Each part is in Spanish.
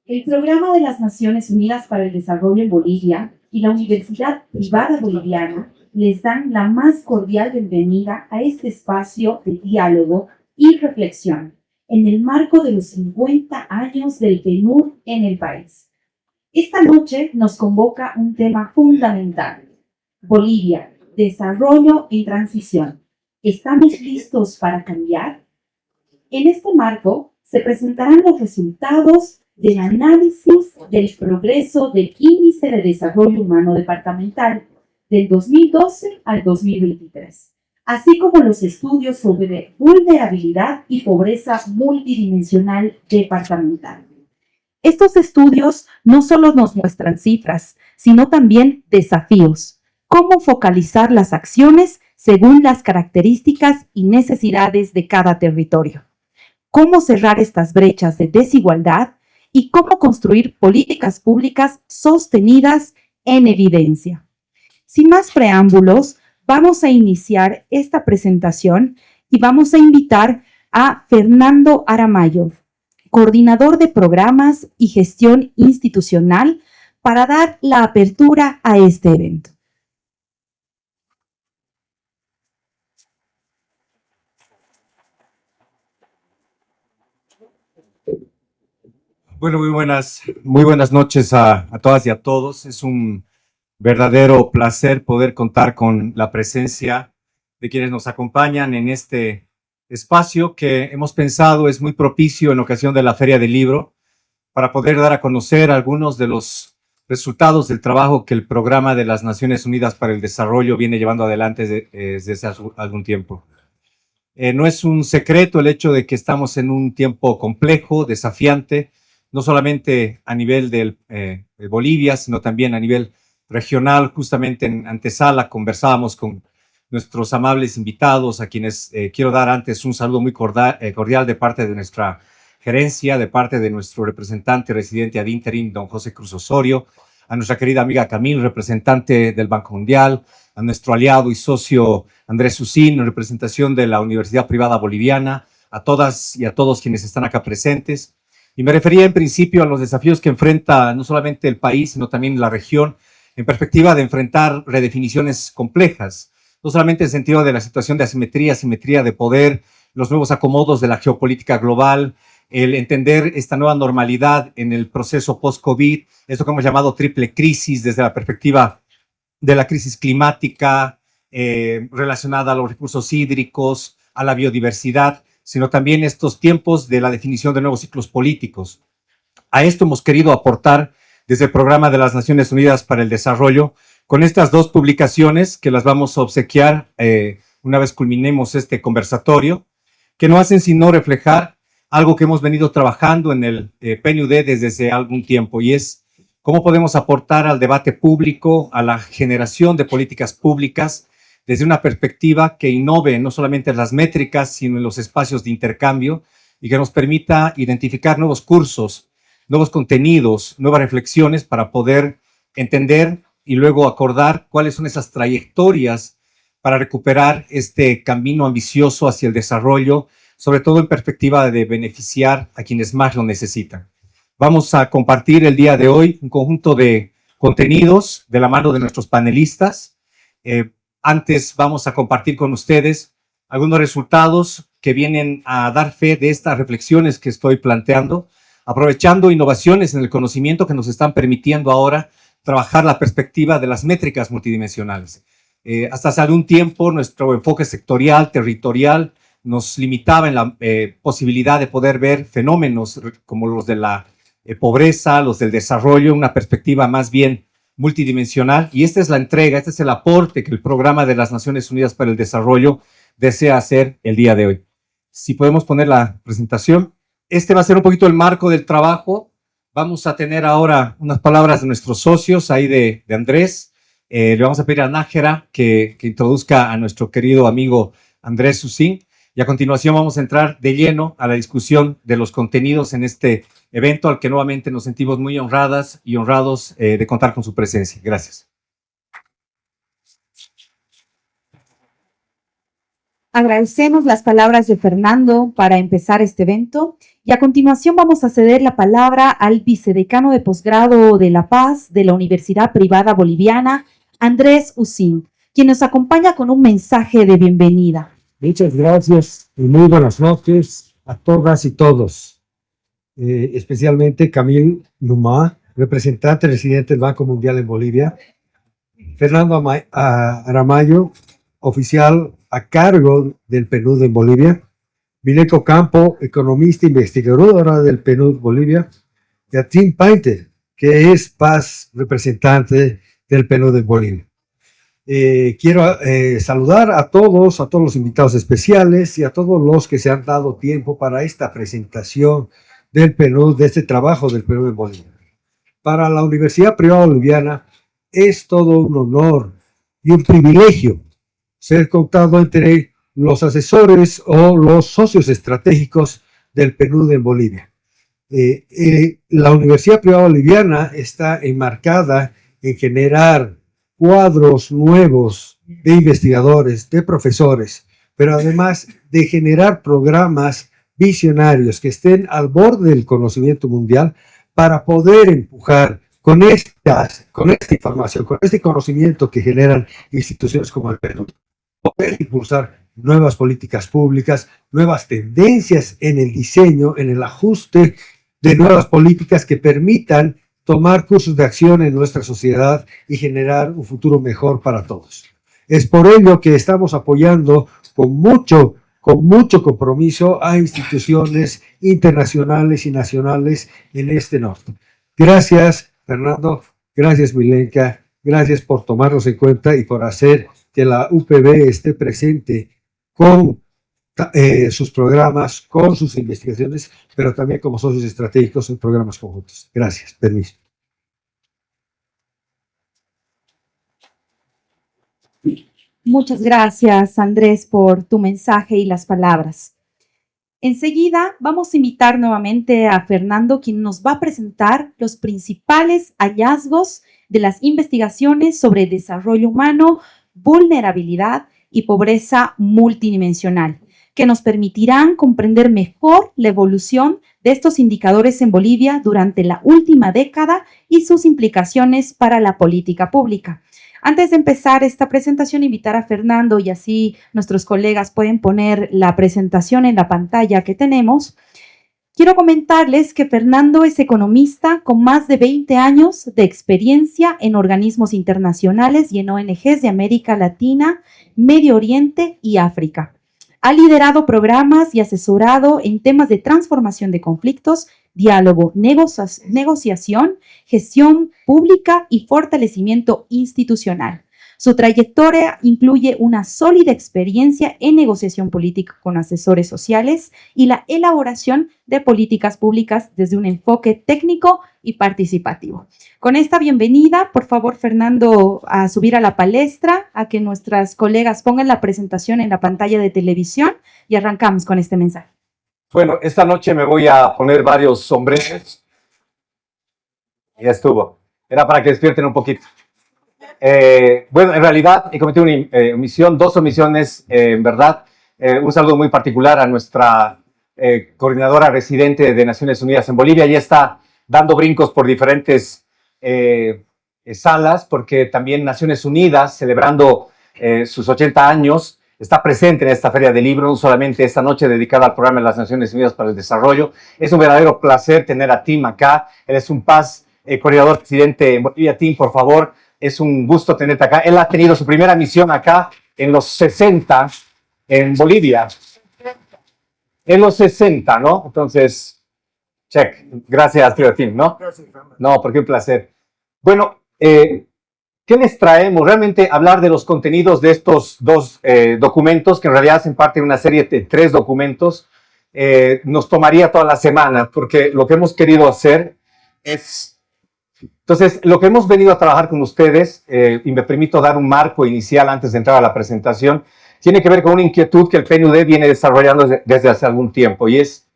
El Programa de las Naciones Unidas para el Desarrollo en Bolivia y la Universidad Privada Boliviana les dan la más cordial bienvenida a este espacio de diálogo y reflexión en el marco de los 50 años del PNUD en el país. Esta noche nos convoca un tema fundamental: Bolivia, desarrollo en transición. ¿Estamos listos para cambiar? En este marco se presentarán los resultados del análisis del progreso del Índice de Desarrollo Humano Departamental del 2012 al 2023, así como los estudios sobre vulnerabilidad y pobreza multidimensional departamental. Estos estudios no solo nos muestran cifras, sino también desafíos. Cómo focalizar las acciones según las características y necesidades de cada territorio. Cómo cerrar estas brechas de desigualdad y cómo construir políticas públicas sostenidas en evidencia. Sin más preámbulos, vamos a iniciar esta presentación y vamos a invitar a Fernando Aramayo, coordinador de programas y gestión institucional, para dar la apertura a este evento. Bueno, muy buenas noches a todas y a todos. Es un verdadero placer poder contar con la presencia de quienes nos acompañan en este espacio que hemos pensado es muy propicio en ocasión de la Feria del Libro para poder dar a conocer algunos de los resultados del trabajo que el Programa de las Naciones Unidas para el Desarrollo viene llevando adelante desde hace algún tiempo. No es un secreto el hecho de que estamos en un tiempo complejo, desafiante, no solamente a nivel de Bolivia, sino también a nivel regional. Justamente en antesala conversábamos con nuestros amables invitados, a quienes quiero dar antes un saludo muy cordial de parte de nuestra gerencia, de parte de nuestro representante residente ad interim, don José Cruz Osorio, a nuestra querida amiga Camil, representante del Banco Mundial, a nuestro aliado y socio Andrés Susín, en representación de la Universidad Privada Boliviana, a todas y a todos quienes están acá presentes. Y me refería en principio a los desafíos que enfrenta no solamente el país, sino también la región, en perspectiva de enfrentar redefiniciones complejas, no solamente en el sentido de la situación de asimetría de poder, los nuevos acomodos de la geopolítica global, el entender esta nueva normalidad en el proceso post-COVID, esto que hemos llamado triple crisis desde la perspectiva de la crisis climática relacionada a los recursos hídricos, a la biodiversidad, sino también estos tiempos de la definición de nuevos ciclos políticos. A esto hemos querido aportar desde el Programa de las Naciones Unidas para el Desarrollo, con estas dos publicaciones que las vamos a obsequiar una vez culminemos este conversatorio, que no hacen sino reflejar algo que hemos venido trabajando en el PNUD desde hace algún tiempo, y es cómo podemos aportar al debate público, a la generación de políticas públicas, desde una perspectiva que innove no solamente en las métricas, sino en los espacios de intercambio y que nos permita identificar nuevos cursos, nuevos contenidos, nuevas reflexiones para poder entender y luego acordar cuáles son esas trayectorias para recuperar este camino ambicioso hacia el desarrollo, sobre todo en perspectiva de beneficiar a quienes más lo necesitan. Vamos a compartir el día de hoy un conjunto de contenidos de la mano de nuestros panelistas. Antes vamos a compartir con ustedes algunos resultados que vienen a dar fe de estas reflexiones que estoy planteando, aprovechando innovaciones en el conocimiento que nos están permitiendo ahora trabajar la perspectiva de las métricas multidimensionales. Hasta hace algún tiempo nuestro enfoque sectorial, territorial, nos limitaba en la posibilidad de poder ver fenómenos como los de la pobreza, los del desarrollo, una perspectiva más bien multidimensional, y esta es la entrega, este es el aporte que el Programa de las Naciones Unidas para el Desarrollo desea hacer el día de hoy. Si podemos poner la presentación. Este va a ser un poquito el marco del trabajo. Vamos a tener ahora unas palabras de nuestros socios, ahí de Andrés. Le vamos a pedir a Nájera que introduzca a nuestro querido amigo Andrés Susín, y a continuación vamos a entrar de lleno a la discusión de los contenidos en este evento, al que nuevamente nos sentimos muy honradas y honrados de contar con su presencia. Gracias. Agradecemos las palabras de Fernando para empezar este evento y a continuación vamos a ceder la palabra al vicedecano de posgrado de La Paz de la Universidad Privada Boliviana, Andrés Usín, quien nos acompaña con un mensaje de bienvenida. Muchas gracias y muy buenas noches a todas y todos, especialmente Camille Numa, representante residente del Banco Mundial en Bolivia, Fernando Aramayo, oficial a cargo del PNUD en Bolivia, Mileco Campo, economista e investigadora del PNUD Bolivia, y a Tim Painter, que es Paz, representante del PNUD en Bolivia. Quiero saludar a todos los invitados especiales y a todos los que se han dado tiempo para esta presentación del PNUD, de este trabajo del PNUD en Bolivia. Para la Universidad Privada Boliviana es todo un honor y un privilegio ser contado entre los asesores o los socios estratégicos del PNUD en Bolivia. La Universidad Privada Boliviana está enmarcada en generar cuadros nuevos de investigadores, de profesores, pero además de generar programas visionarios que estén al borde del conocimiento mundial para poder empujar con esta información, con este conocimiento que generan instituciones como el PNUD, poder impulsar nuevas políticas públicas, nuevas tendencias en el diseño, en el ajuste de nuevas políticas que permitan tomar cursos de acción en nuestra sociedad y generar un futuro mejor para todos. Es por ello que estamos apoyando con mucho compromiso a instituciones internacionales y nacionales en este norte. Gracias, Fernando. Gracias, Milenka. Gracias por tomarnos en cuenta y por hacer que la UPB esté presente con sus programas, con sus investigaciones, pero también como socios estratégicos en programas conjuntos. Gracias. Permiso. Muchas gracias, Andrés, por tu mensaje y las palabras. Enseguida vamos a invitar nuevamente a Fernando, quien nos va a presentar los principales hallazgos de las investigaciones sobre desarrollo humano, vulnerabilidad y pobreza multidimensional, que nos permitirán comprender mejor la evolución de estos indicadores en Bolivia durante la última década y sus implicaciones para la política pública. Antes de empezar esta presentación, invitar a Fernando, y así nuestros colegas pueden poner la presentación en la pantalla que tenemos. Quiero comentarles que Fernando es economista con más de 20 años de experiencia en organismos internacionales y en ONGs de América Latina, Medio Oriente y África. Ha liderado programas y asesorado en temas de transformación de conflictos, diálogo, negociación, gestión pública y fortalecimiento institucional. Su trayectoria incluye una sólida experiencia en negociación política con asesores sociales y la elaboración de políticas públicas desde un enfoque técnico y participativo. Con esta bienvenida, por favor, Fernando, a subir a la palestra, a que nuestras colegas pongan la presentación en la pantalla de televisión y arrancamos con este mensaje. Bueno, esta noche me voy a poner varios sombreros. Ya estuvo. Era para que despierten un poquito. Bueno, en realidad he cometido una omisión, dos omisiones, en verdad. Un saludo muy particular a nuestra coordinadora residente de Naciones Unidas en Bolivia. Ella está dando brincos por diferentes salas, porque también Naciones Unidas, celebrando sus 80 años, está presente en esta Feria del Libro, no solamente esta noche dedicada al programa de las Naciones Unidas para el Desarrollo. Es un verdadero placer tener a Tim acá. Él es un Paz, coordinador presidente en Bolivia. Tim, por favor, es un gusto tenerte acá. Él ha tenido su primera misión acá en los 60 en Bolivia. En los 60, ¿no? Entonces, check. Gracias, tío Tim, ¿no? Gracias, no, porque un placer. Bueno, ¿qué les traemos? Realmente hablar de los contenidos de estos dos documentos, que en realidad hacen parte de una serie de 3 documentos, nos tomaría toda la semana, porque lo que hemos querido hacer es... Entonces, lo que hemos venido a trabajar con ustedes, y me permito dar un marco inicial antes de entrar a la presentación, tiene que ver con una inquietud que el PNUD viene desarrollando desde hace algún tiempo, y es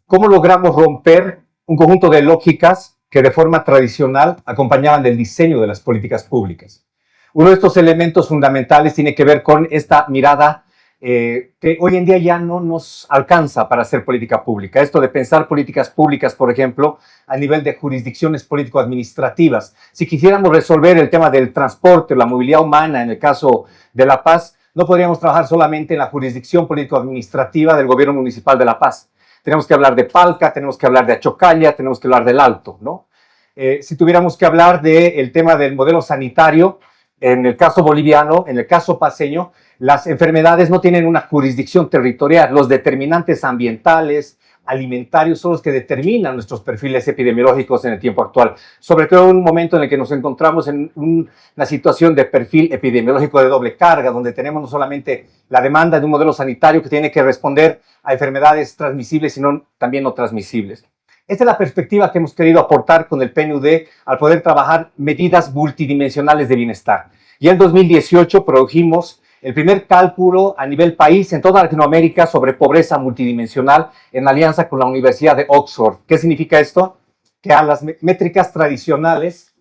cómo logramos romper un conjunto de lógicas que de forma tradicional acompañaban del diseño de las políticas públicas. Uno de estos elementos fundamentales tiene que ver con esta mirada que hoy en día ya no nos alcanza para hacer política pública. Esto de pensar políticas públicas, por ejemplo, a nivel de jurisdicciones político-administrativas. Si quisiéramos resolver el tema del transporte, la movilidad humana, en el caso de La Paz, no podríamos trabajar solamente en la jurisdicción político-administrativa del gobierno municipal de La Paz. Tenemos que hablar de Palca, tenemos que hablar de Achocalla, tenemos que hablar del Alto, ¿no? Si tuviéramos que hablar del tema del modelo sanitario, en el caso boliviano, en el caso paceño, las enfermedades no tienen una jurisdicción territorial. Los determinantes ambientales, alimentarios, son los que determinan nuestros perfiles epidemiológicos en el tiempo actual. Sobre todo en un momento en el que nos encontramos en una situación de perfil epidemiológico de doble carga, donde tenemos no solamente la demanda de un modelo sanitario que tiene que responder a enfermedades transmisibles, sino también no transmisibles. Esta es la perspectiva que hemos querido aportar con el PNUD al poder trabajar medidas multidimensionales de bienestar. Y en 2018 produjimos el primer cálculo a nivel país en toda Latinoamérica sobre pobreza multidimensional en alianza con la Universidad de Oxford. ¿Qué significa esto? Que a las métricas tradicionales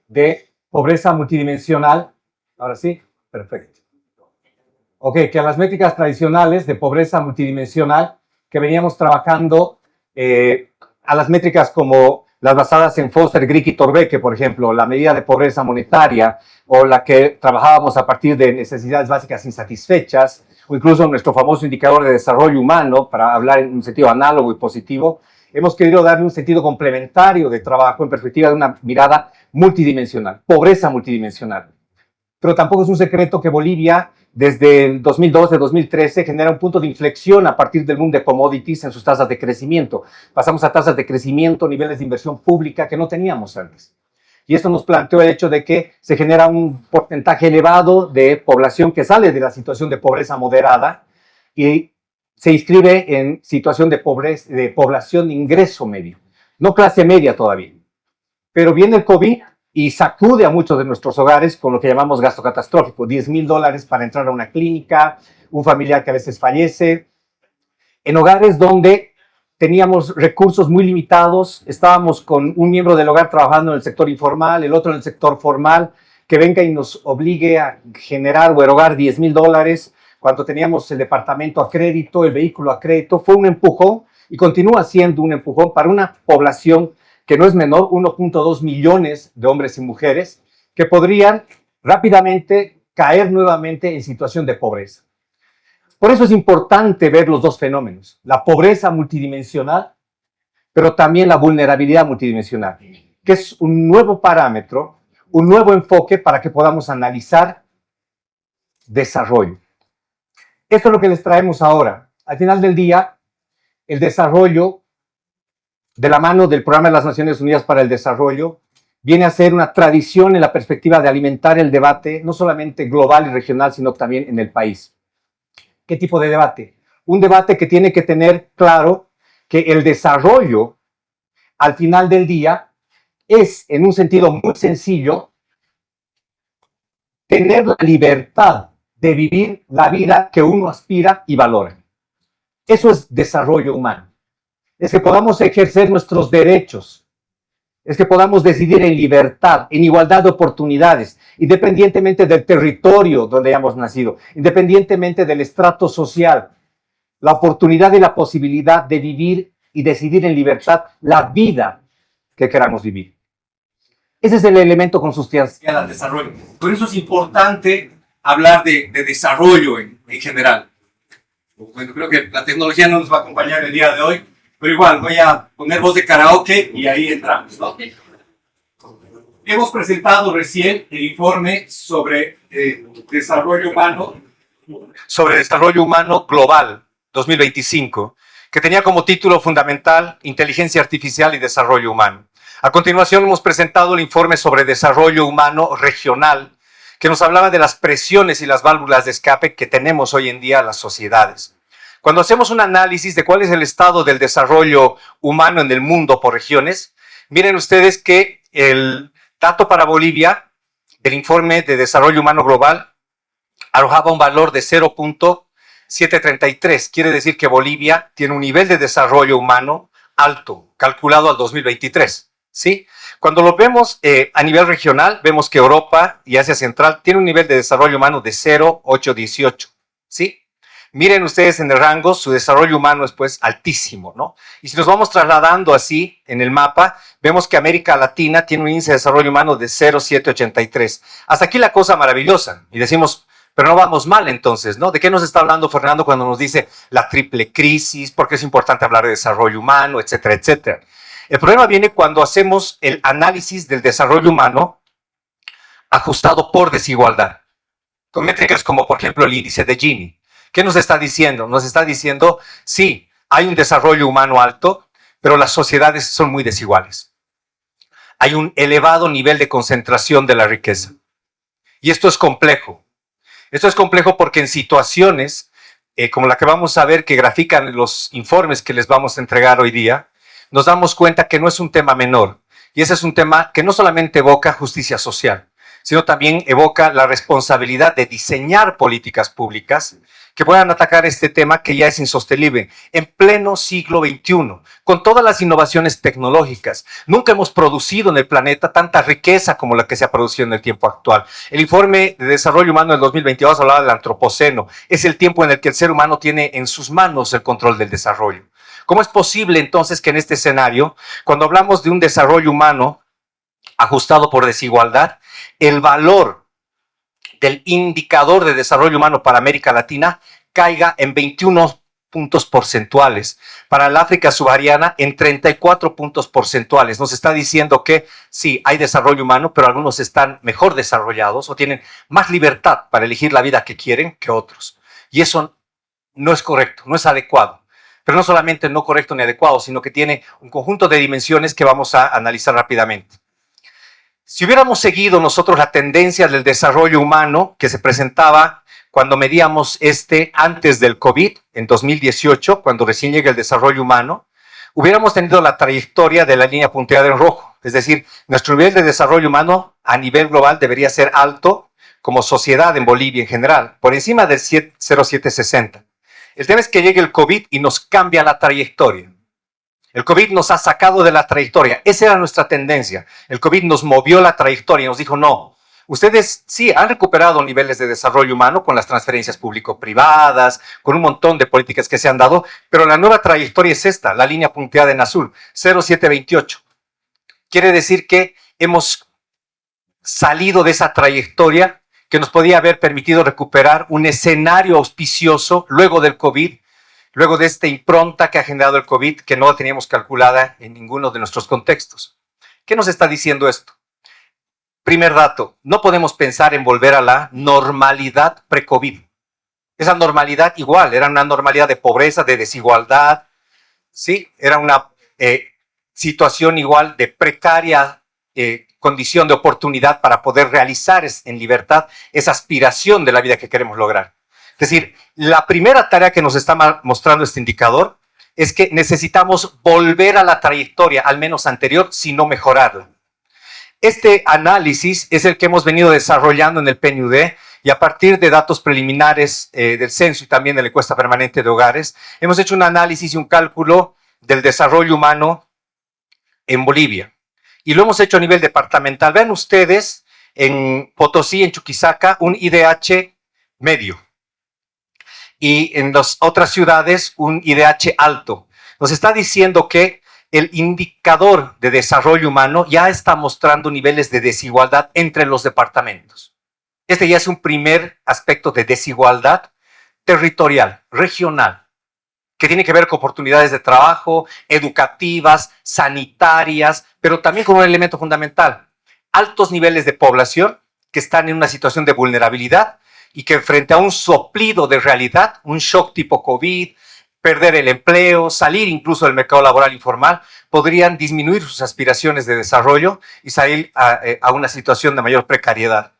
de pobreza multidimensional, ahora sí, perfecto. Ok, que a las métricas tradicionales de pobreza multidimensional que veníamos trabajando, a las métricas como las basadas en Foster, Grieg y Thorbecke, por ejemplo, la medida de pobreza monetaria, o la que trabajábamos a partir de necesidades básicas insatisfechas, o incluso nuestro famoso indicador de desarrollo humano, para hablar en un sentido análogo y positivo, hemos querido darle un sentido complementario de trabajo en perspectiva de una mirada multidimensional, pobreza multidimensional. Pero tampoco es un secreto que Bolivia, desde el 2012-2013, genera un punto de inflexión a partir del boom de commodities en sus tasas de crecimiento. Pasamos a tasas de crecimiento, niveles de inversión pública que no teníamos antes. Y esto nos planteó el hecho de que se genera un porcentaje elevado de población que sale de la situación de pobreza moderada y se inscribe en situación de pobreza, de población de ingreso medio. No clase media todavía. Pero viene el COVID y sacude a muchos de nuestros hogares con lo que llamamos gasto catastrófico, $10,000 para entrar a una clínica, un familiar que a veces fallece, en hogares donde teníamos recursos muy limitados, estábamos con un miembro del hogar trabajando en el sector informal, el otro en el sector formal, que venga y nos obligue a generar o erogar $10,000 cuando teníamos el departamento a crédito, el vehículo a crédito, fue un empujón y continúa siendo un empujón para una población que no es menor, 1.2 millones de hombres y mujeres, que podrían rápidamente caer nuevamente en situación de pobreza. Por eso es importante ver los dos fenómenos, la pobreza multidimensional, pero también la vulnerabilidad multidimensional, que es un nuevo parámetro, un nuevo enfoque para que podamos analizar desarrollo. Esto es lo que les traemos ahora. Al final del día, el desarrollo, de la mano del Programa de las Naciones Unidas para el Desarrollo, viene a ser una tradición en la perspectiva de alimentar el debate, no solamente global y regional, sino también en el país. ¿Qué tipo de debate? Un debate que tiene que tener claro que el desarrollo, al final del día, es, en un sentido muy sencillo, tener la libertad de vivir la vida que uno aspira y valora. Eso es desarrollo humano. Es que podamos ejercer nuestros derechos, es que podamos decidir en libertad, en igualdad de oportunidades, independientemente del territorio donde hayamos nacido, independientemente del estrato social, la oportunidad y la posibilidad de vivir y decidir en libertad la vida que queramos vivir. Ese es el elemento consustancial al desarrollo. Por eso es importante hablar de desarrollo en general. Bueno, creo que la tecnología no nos va a acompañar el día de hoy, pero igual voy a poner voz de karaoke y ahí entramos, ¿no? Hemos presentado recién el informe sobre desarrollo humano global 2025, que tenía como título fundamental Inteligencia Artificial y Desarrollo Humano. A continuación hemos presentado el informe sobre desarrollo humano regional, que nos hablaba de las presiones y las válvulas de escape que tenemos hoy en día las sociedades. Cuando hacemos un análisis de cuál es el estado del desarrollo humano en el mundo por regiones, miren ustedes que el dato para Bolivia del informe de desarrollo humano global arrojaba un valor de 0.733. Quiere decir que Bolivia tiene un nivel de desarrollo humano alto, calculado al 2023. ¿Sí? Cuando lo vemos a nivel regional, vemos que Europa y Asia Central tienen un nivel de desarrollo humano de 0.818. ¿sí? Miren ustedes en el rango, su desarrollo humano es pues altísimo, ¿no? Y si nos vamos trasladando así en el mapa, vemos que América Latina tiene un índice de desarrollo humano de 0,783. Hasta aquí la cosa maravillosa. Y decimos, pero no vamos mal entonces, ¿no? ¿De qué nos está hablando Fernando cuando nos dice la triple crisis? ¿Por qué es importante hablar de desarrollo humano, etcétera, etcétera? El problema viene cuando hacemos el análisis del desarrollo humano ajustado por desigualdad. Con métricas como, por ejemplo, el índice de Gini. ¿Qué nos está diciendo? Nos está diciendo, sí, hay un desarrollo humano alto, pero las sociedades son muy desiguales. Hay un elevado nivel de concentración de la riqueza. Y esto es complejo. Esto es complejo porque en situaciones como la que vamos a ver, que grafican los informes que les vamos a entregar hoy día, nos damos cuenta que no es un tema menor. Y ese es un tema que no solamente evoca justicia social, sino también evoca la responsabilidad de diseñar políticas públicas que puedan atacar este tema que ya es insostenible en pleno siglo XXI, con todas las innovaciones tecnológicas. Nunca hemos producido en el planeta tanta riqueza como la que se ha producido en el tiempo actual. El informe de desarrollo humano del 2022 hablaba del antropoceno. Es el tiempo en el que el ser humano tiene en sus manos el control del desarrollo. ¿Cómo es posible entonces que en este escenario, cuando hablamos de un desarrollo humano ajustado por desigualdad, el valor del indicador de desarrollo humano para América Latina caiga en 21 puntos porcentuales, para el África subsahariana en 34 puntos porcentuales? Nos está diciendo que sí, hay desarrollo humano, pero algunos están mejor desarrollados o tienen más libertad para elegir la vida que quieren que otros. Y eso no es correcto, no es adecuado. Pero no solamente no correcto ni adecuado, sino que tiene un conjunto de dimensiones que vamos a analizar rápidamente. Si hubiéramos seguido nosotros la tendencia del desarrollo humano que se presentaba cuando medíamos antes del COVID, en 2018, cuando recién llega el desarrollo humano, hubiéramos tenido la trayectoria de la línea punteada en rojo. Es decir, nuestro nivel de desarrollo humano a nivel global debería ser alto como sociedad en Bolivia en general, por encima del 0,760. El tema es que llegue el COVID y nos cambia la trayectoria. El COVID nos ha sacado de la trayectoria. Esa era nuestra tendencia. El COVID nos movió la trayectoria y nos dijo, no, ustedes sí han recuperado niveles de desarrollo humano con las transferencias público-privadas, con un montón de políticas que se han dado, pero la nueva trayectoria es esta, la línea punteada en azul, 0,728. Quiere decir que hemos salido de esa trayectoria que nos podía haber permitido recuperar un escenario auspicioso luego del COVID, luego de esta impronta que ha generado el COVID, que no teníamos calculada en ninguno de nuestros contextos. ¿Qué nos está diciendo esto? Primer dato, no podemos pensar en volver a la normalidad pre-COVID. Esa normalidad igual, era una normalidad de pobreza, de desigualdad, ¿sí? Era una situación igual de precaria condición de oportunidad para poder realizar en libertad esa aspiración de la vida que queremos lograr. Es decir, la primera tarea que nos está mostrando este indicador es que necesitamos volver a la trayectoria, al menos anterior, si no mejorarla. Este análisis es el que hemos venido desarrollando en el PNUD y a partir de datos preliminares del censo y también de la encuesta permanente de hogares, hemos hecho un análisis y un cálculo del desarrollo humano en Bolivia. Y lo hemos hecho a nivel departamental. Vean ustedes, en Potosí, en Chuquisaca, un IDH medio. Y en las otras ciudades un IDH alto. Nos está diciendo que el indicador de desarrollo humano ya está mostrando niveles de desigualdad entre los departamentos. Este ya es un primer aspecto de desigualdad territorial, regional, que tiene que ver con oportunidades de trabajo, educativas, sanitarias, pero también con un elemento fundamental, altos niveles de población que están en una situación de vulnerabilidad y que frente a un soplido de realidad, un shock tipo COVID, perder el empleo, salir incluso del mercado laboral informal, podrían disminuir sus aspiraciones de desarrollo y salir a una situación de mayor precariedad.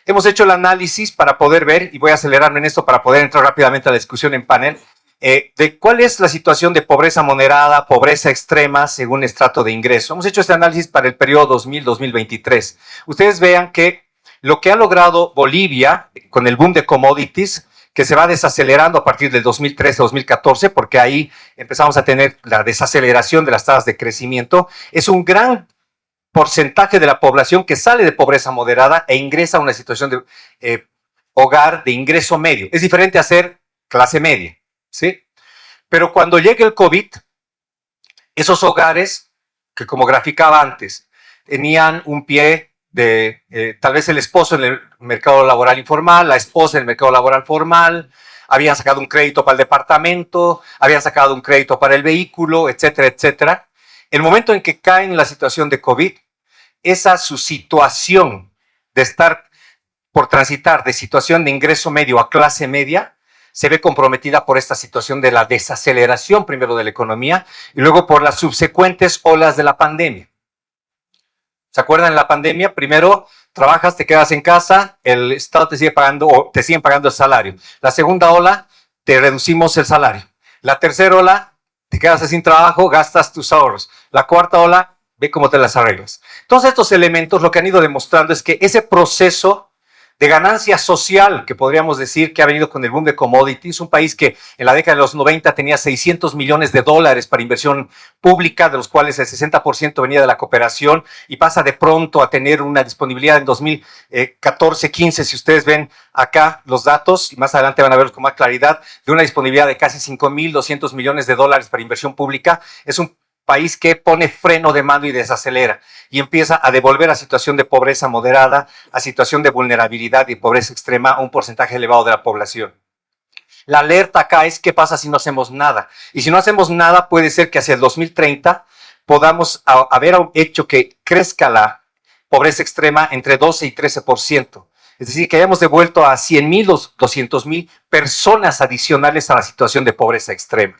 Hemos hecho el análisis para poder ver, y voy a acelerarme en esto para poder entrar rápidamente a la discusión en panel, de cuál es la situación de pobreza moderada, pobreza extrema según estrato de ingreso. Hemos hecho este análisis para el periodo 2000-2023. Ustedes vean que lo que ha logrado Bolivia con el boom de commodities, que se va desacelerando a partir del 2013-2014, porque ahí empezamos a tener la desaceleración de las tasas de crecimiento, es un gran porcentaje de la población que sale de pobreza moderada e ingresa a una situación de hogar de ingreso medio. Es diferente a ser clase media, ¿sí? Pero cuando llegue el COVID, esos hogares que, como graficaba antes, tenían un pie de tal vez el esposo en el mercado laboral informal, la esposa en el mercado laboral formal, habían sacado un crédito para el departamento, habían sacado un crédito para el vehículo, etcétera, etcétera. El momento en que caen en la situación de COVID, esa su situación de estar por transitar de situación de ingreso medio a clase media, se ve comprometida por esta situación de la desaceleración primero de la economía y luego por las subsecuentes olas de la pandemia. ¿Se acuerdan de la pandemia? Primero trabajas, te quedas en casa, el Estado te sigue pagando o te siguen pagando el salario. La segunda ola, te reducimos el salario. La tercera ola, te quedas sin trabajo, gastas tus ahorros. La cuarta ola, ve cómo te las arreglas. Todos estos elementos lo que han ido demostrando es que ese proceso de ganancia social, que podríamos decir que ha venido con el boom de commodities, un país que en la década de los 90 tenía 600 millones de dólares para inversión pública, de los cuales el 60% venía de la cooperación, y pasa de pronto a tener una disponibilidad en 2014-15, si ustedes ven acá los datos, y más adelante van a verlos con más claridad, de una disponibilidad de casi 5.200 millones de dólares para inversión pública. Es un país que pone freno de mano y desacelera y empieza a devolver a situación de pobreza moderada, a situación de vulnerabilidad y pobreza extrema a un porcentaje elevado de la población. La alerta acá es qué pasa si no hacemos nada. Y si no hacemos nada, puede ser que hacia el 2030 podamos haber hecho que crezca la pobreza extrema entre 12 y 13%. Es decir, que hayamos devuelto a 100.000 o 200.000 personas adicionales a la situación de pobreza extrema.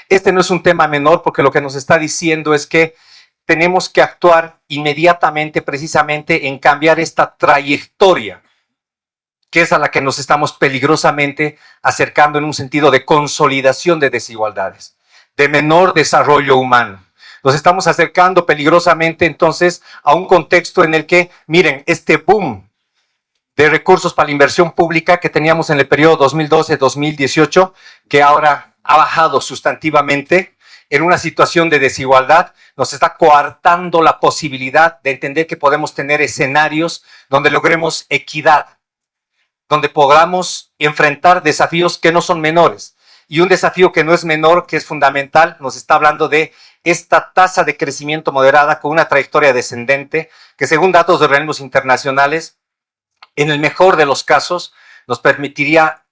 Este no es un tema menor porque lo que nos está diciendo es que tenemos que actuar inmediatamente precisamente en cambiar esta trayectoria, que es a la que nos estamos peligrosamente acercando en un sentido de consolidación de desigualdades, de menor desarrollo humano. Nos estamos acercando peligrosamente entonces a un contexto en el que, miren, este boom de recursos para la inversión pública que teníamos en el periodo 2012-2018, que ahora ha bajado sustantivamente en una situación de desigualdad, nos está coartando la posibilidad de entender que podemos tener escenarios donde logremos equidad, donde podamos enfrentar desafíos que no son menores. Y un desafío que no es menor, que es fundamental, nos está hablando de esta tasa de crecimiento moderada con una trayectoria descendente, que según datos de organismos internacionales, en el mejor de los casos, nos permitiría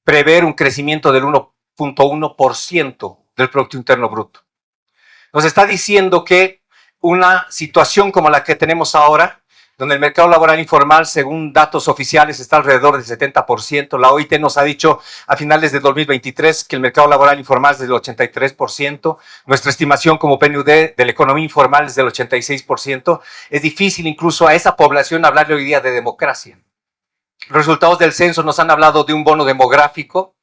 prever un crecimiento del 1.1% del Producto Interno Bruto. Nos está diciendo que una situación como la que tenemos ahora, donde el mercado laboral informal, según datos oficiales, está alrededor del 70%. La OIT nos ha dicho a finales de 2023 que el mercado laboral informal es del 83%. Nuestra estimación como PNUD de la economía informal es del 86%. Es difícil incluso a esa población hablarle hoy día de democracia. Los resultados del censo nos han hablado de un bono demográfico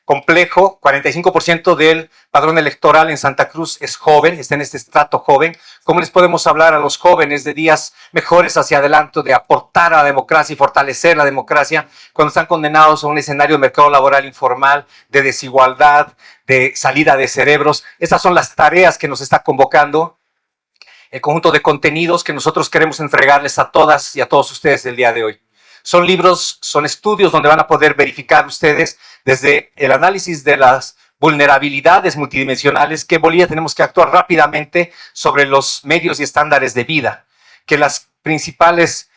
complejo. 45% del padrón electoral en Santa Cruz es joven, está en este estrato joven. ¿Cómo les podemos hablar a los jóvenes de días mejores hacia adelante, de aportar a la democracia y fortalecer la democracia cuando están condenados a un escenario de mercado laboral informal, de desigualdad, de salida de cerebros? Esas son las tareas que nos está convocando el conjunto de contenidos que nosotros queremos entregarles a todas y a todos ustedes el día de hoy. Son libros, son estudios donde van a poder verificar ustedes desde el análisis de las vulnerabilidades multidimensionales que en Bolivia tenemos que actuar rápidamente sobre los medios y estándares de vida, que los principales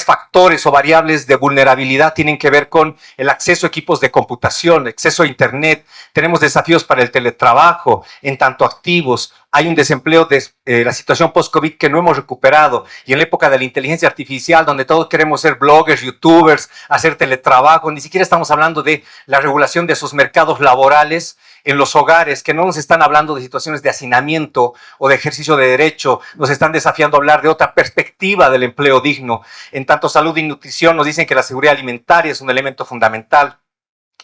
factores o variables de vulnerabilidad tienen que ver con el acceso a equipos de computación, acceso a internet. Tenemos desafíos para el teletrabajo, en tanto activos. Hay un desempleo de la situación post-COVID que no hemos recuperado. Y en la época de la inteligencia artificial, donde todos queremos ser bloggers, youtubers, hacer teletrabajo, ni siquiera estamos hablando de la regulación de esos mercados laborales en los hogares, que no nos están hablando de situaciones de hacinamiento o de ejercicio de derecho, nos están desafiando a hablar de otra perspectiva del empleo digno. En tanto salud y nutrición nos dicen que la seguridad alimentaria es un elemento fundamental.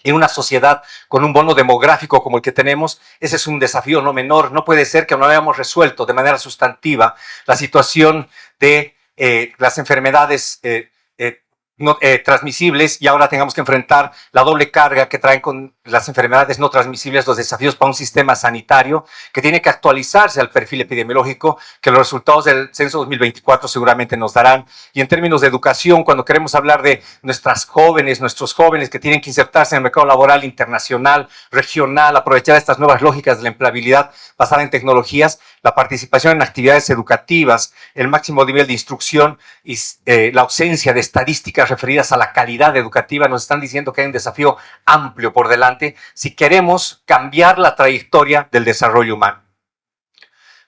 En una sociedad con un bono demográfico como el que tenemos, ese es un desafío no menor. No puede ser que no hayamos resuelto de manera sustantiva la situación de las enfermedades transmisibles y ahora tengamos que enfrentar la doble carga que traen con las enfermedades no transmisibles, los desafíos para un sistema sanitario que tiene que actualizarse al perfil epidemiológico que los resultados del censo 2024 seguramente nos darán. Y en términos de educación, cuando queremos hablar de nuestros jóvenes que tienen que insertarse en el mercado laboral internacional, regional, aprovechar estas nuevas lógicas de la empleabilidad basada en tecnologías, la participación en actividades educativas, el máximo nivel de instrucción y la ausencia de estadísticas referidas a la calidad educativa nos están diciendo que hay un desafío amplio por delante si queremos cambiar la trayectoria del desarrollo humano.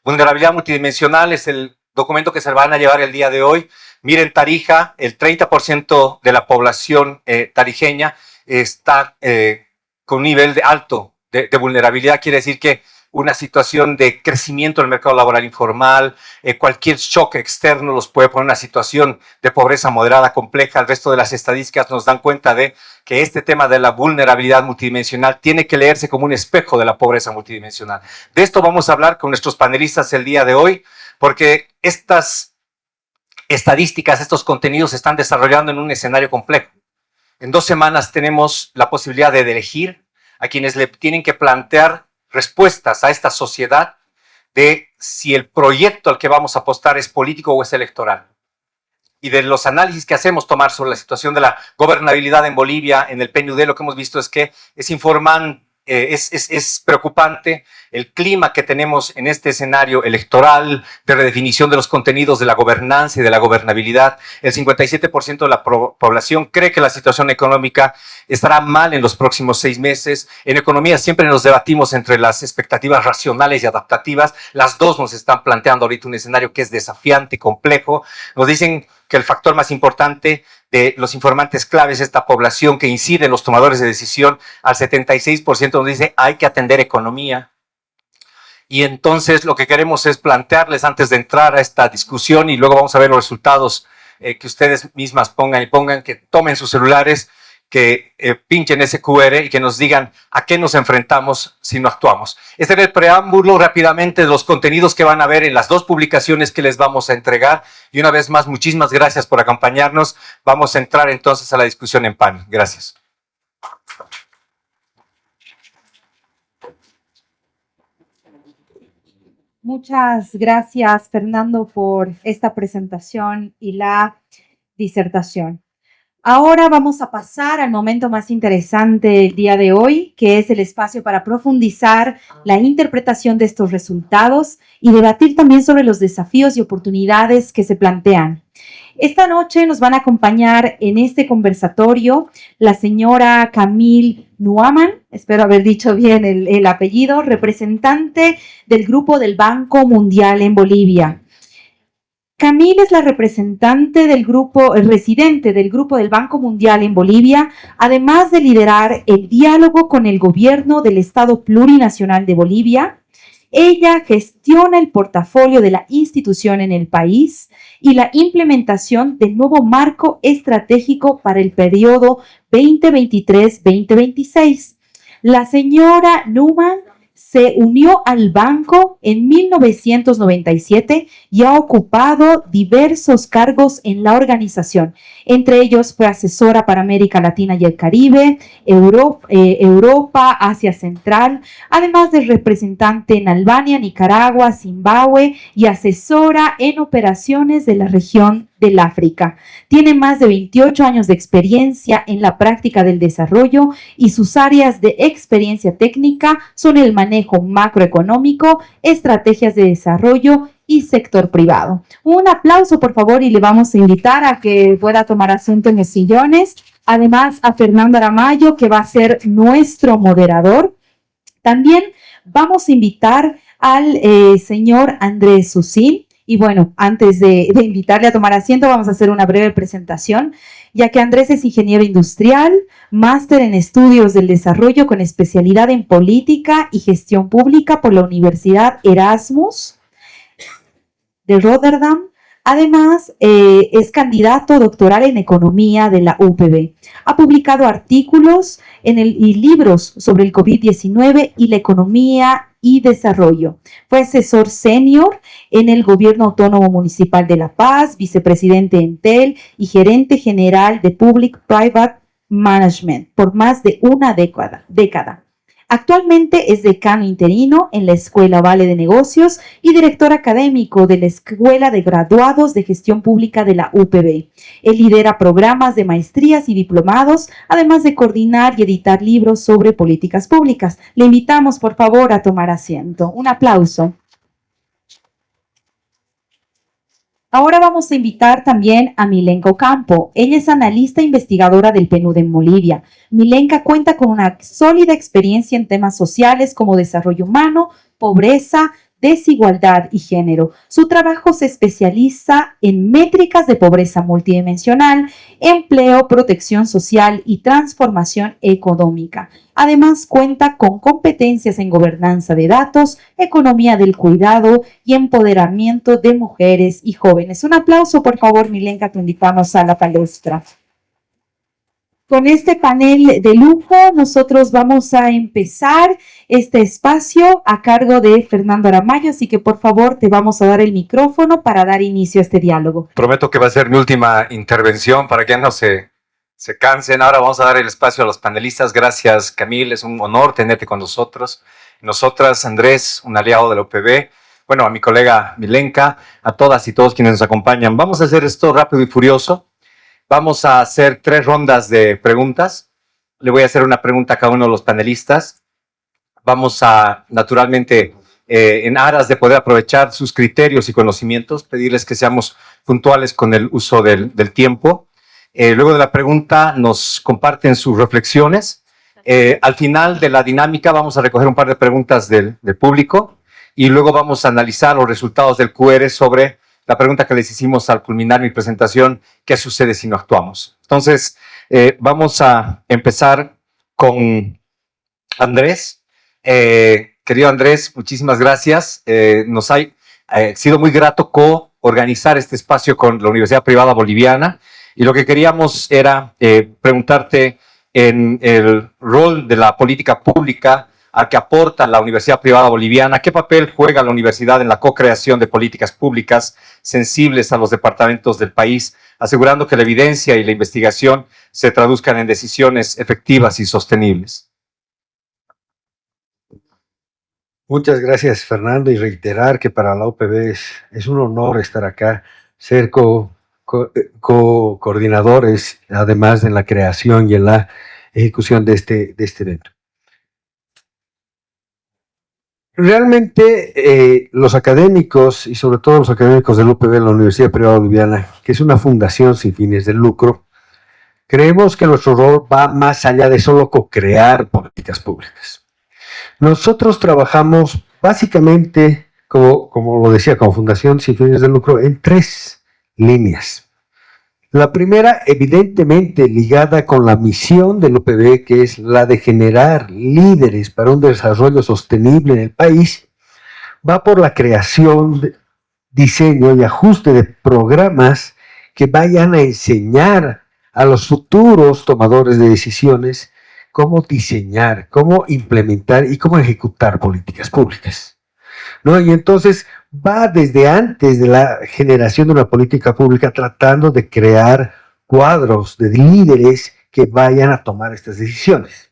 Vulnerabilidad multidimensional es el documento que se van a llevar el día de hoy. Miren, Tarija, el 30% de la población tarijeña está con un nivel alto de vulnerabilidad. Quiere decir que una situación de crecimiento del mercado laboral informal, cualquier shock externo los puede poner en una situación de pobreza moderada compleja. El resto de las estadísticas nos dan cuenta de que este tema de la vulnerabilidad multidimensional tiene que leerse como un espejo de la pobreza multidimensional. De esto vamos a hablar con nuestros panelistas el día de hoy, porque estas estadísticas, estos contenidos se están desarrollando en un escenario complejo. En 2 semanas tenemos la posibilidad de elegir a quienes le tienen que plantear respuestas a esta sociedad de si el proyecto al que vamos a apostar es político o es electoral. Y de los análisis que hacemos tomar sobre la situación de la gobernabilidad en Bolivia, en el PNUD, lo que hemos visto es que es preocupante el clima que tenemos en este escenario electoral de redefinición de los contenidos de la gobernanza y de la gobernabilidad. El 57% de la población cree que la situación económica estará mal en los próximos 6 meses. En economía siempre nos debatimos entre las expectativas racionales y adaptativas. Las dos nos están planteando ahorita un escenario que es desafiante y complejo. Nos dicen que el factor más importante de los informantes claves de esta población que incide en los tomadores de decisión, al 76% nos dice hay que atender economía. Y entonces lo que queremos es plantearles antes de entrar a esta discusión y luego vamos a ver los resultados que ustedes mismas pongan, que tomen sus celulares, que pinchen ese QR y que nos digan a qué nos enfrentamos si no actuamos. Este era el preámbulo rápidamente de los contenidos que van a ver en las 2 publicaciones que les vamos a entregar. Y una vez más, muchísimas gracias por acompañarnos. Vamos a entrar entonces a la discusión en panel. Gracias. Muchas gracias, Fernando, por esta presentación y la disertación. Ahora vamos a pasar al momento más interesante del día de hoy, que es el espacio para profundizar la interpretación de estos resultados y debatir también sobre los desafíos y oportunidades que se plantean. Esta noche nos van a acompañar en este conversatorio la señora Camille Nuaman, espero haber dicho bien el apellido, representante del Grupo del Banco Mundial en Bolivia. Camille es la representante del grupo, residente del Grupo del Banco Mundial en Bolivia, además de liderar el diálogo con el gobierno del Estado Plurinacional de Bolivia. Ella gestiona el portafolio de la institución en el país y la implementación del nuevo marco estratégico para el periodo 2023-2026. La señora Nuaman se unió al banco en 1997 y ha ocupado diversos cargos en la organización. Entre ellos fue asesora para América Latina y el Caribe, Europa, Asia Central, además de representante en Albania, Nicaragua, Zimbabue y asesora en operaciones de la región del África. Tiene más de 28 años de experiencia en la práctica del desarrollo y sus áreas de experiencia técnica son el manejo macroeconómico, estrategias de desarrollo y sector privado. Un aplauso, por favor, y le vamos a invitar a que pueda tomar asiento en los sillones. Además, a Fernando Aramayo, que va a ser nuestro moderador. También vamos a invitar al señor Andrés Susil. Y bueno, antes de invitarle a tomar asiento, vamos a hacer una breve presentación, ya que Andrés es ingeniero industrial, máster en estudios del desarrollo con especialidad en política y gestión pública por la Universidad Erasmus de Rotterdam. Además, es candidato doctoral en economía de la UPB. Ha publicado artículos y libros sobre el COVID-19 y la economía y desarrollo. Fue asesor senior en el Gobierno Autónomo Municipal de La Paz, vicepresidente en Entel y gerente general de Public Private Management por más de una década. Actualmente es decano interino en la Escuela Vale de Negocios y director académico de la Escuela de Graduados de Gestión Pública de la UPB. Él lidera programas de maestrías y diplomados, además de coordinar y editar libros sobre políticas públicas. Le invitamos, por favor, a tomar asiento. Un aplauso. Ahora vamos a invitar también a Milenka Ocampo. Ella es analista e investigadora del PNUD en Bolivia. Milenka cuenta con una sólida experiencia en temas sociales como desarrollo humano, pobreza, desigualdad y género. Su trabajo se especializa en métricas de pobreza multidimensional, empleo, protección social y transformación económica. Además, cuenta con competencias en gobernanza de datos, economía del cuidado y empoderamiento de mujeres y jóvenes. Un aplauso, por favor, Milenka, te invitamos a la palestra. Con este panel de lujo, nosotros vamos a empezar este espacio a cargo de Fernando Aramayo, así que por favor te vamos a dar el micrófono para dar inicio a este diálogo. Prometo que va a ser mi última intervención para que no se cansen. Ahora vamos a dar el espacio a los panelistas. Gracias, Camille, es un honor tenerte con nosotros. Nosotras, Andrés, un aliado de la UPB, bueno, a mi colega Milenka, a todas y todos quienes nos acompañan. Vamos a hacer esto rápido y furioso. Vamos a hacer 3 rondas de preguntas. Le voy a hacer una pregunta a cada uno de los panelistas. Vamos a, naturalmente, en aras de poder aprovechar sus criterios y conocimientos, pedirles que seamos puntuales con el uso del tiempo. Luego de la pregunta nos comparten sus reflexiones. Al final de la dinámica vamos a recoger un par de preguntas del público y luego vamos a analizar los resultados del QR sobre la pregunta que les hicimos al culminar mi presentación: ¿qué sucede si no actuamos? Entonces, vamos a empezar con Andrés. Querido Andrés, muchísimas gracias. Nos ha sido muy grato co-organizar este espacio con la Universidad Privada Boliviana y lo que queríamos era preguntarte en el rol de la política pública al que aporta la Universidad Privada Boliviana, ¿qué papel juega la universidad en la co-creación de políticas públicas sensibles a los departamentos del país, asegurando que la evidencia y la investigación se traduzcan en decisiones efectivas y sostenibles? Muchas gracias, Fernando, y reiterar que para la UPB es un honor estar acá, ser coordinadores, además en la creación y en la ejecución de este evento. Realmente los académicos, y sobre todo los académicos del UPB, la Universidad Privada Boliviana, que es una fundación sin fines de lucro, creemos que nuestro rol va más allá de solo co-crear políticas públicas. Nosotros trabajamos básicamente, como lo decía, como fundación sin fines de lucro, en 3 líneas. La primera, evidentemente ligada con la misión del UPB, que es la de generar líderes para un desarrollo sostenible en el país, va por la creación, diseño y ajuste de programas que vayan a enseñar a los futuros tomadores de decisiones cómo diseñar, cómo implementar y cómo ejecutar políticas públicas, ¿no? Y entonces va desde antes de la generación de una política pública tratando de crear cuadros de líderes que vayan a tomar estas decisiones.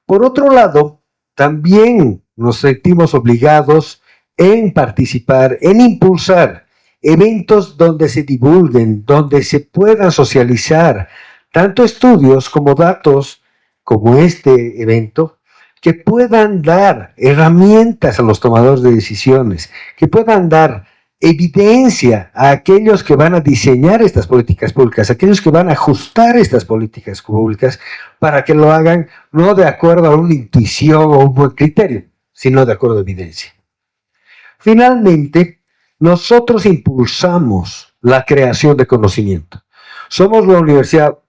Por otro lado, también nos sentimos obligados en participar, en impulsar eventos donde se divulguen, donde se puedan socializar tanto estudios como datos, como este evento, que puedan dar herramientas a los tomadores de decisiones, que puedan dar evidencia a aquellos que van a diseñar estas políticas públicas, a aquellos que van a ajustar estas políticas públicas, para que lo hagan no de acuerdo a una intuición o un buen criterio, sino de acuerdo a evidencia. Finalmente, nosotros impulsamos la creación de conocimiento. Somos la universidad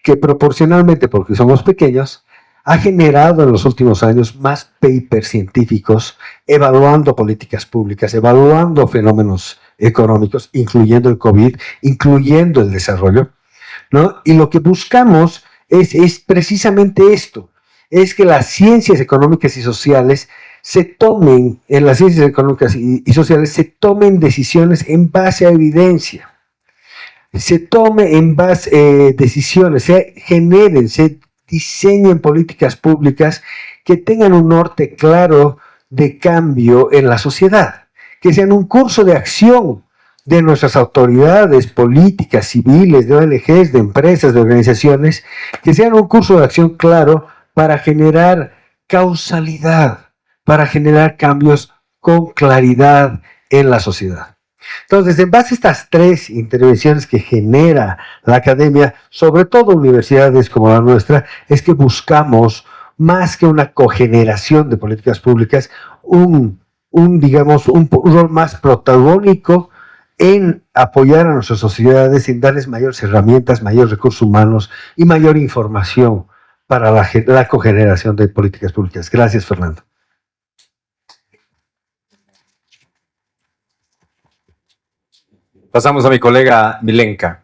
que proporcionalmente, porque somos pequeños, ha generado en los últimos años más papers científicos evaluando políticas públicas, evaluando fenómenos económicos, incluyendo el COVID, incluyendo el desarrollo, ¿no? Y lo que buscamos es precisamente esto, es que las ciencias económicas y sociales en las ciencias económicas y sociales se tomen decisiones en base a evidencia, se tome en base decisiones, se generen, se diseñen políticas públicas que tengan un norte claro de cambio en la sociedad, que sean un curso de acción de nuestras autoridades políticas, civiles, de ONGs, de empresas, de organizaciones, que sean un curso de acción claro para generar causalidad, para generar cambios con claridad en la sociedad. Entonces, en base a estas tres intervenciones que genera la academia, sobre todo universidades como la nuestra, es que buscamos, más que una cogeneración de políticas públicas, digamos, un rol más protagónico en apoyar a nuestras sociedades, en darles mayores herramientas, mayores recursos humanos y mayor información para la cogeneración de políticas públicas. Gracias, Fernando. Pasamos a mi colega Milenka.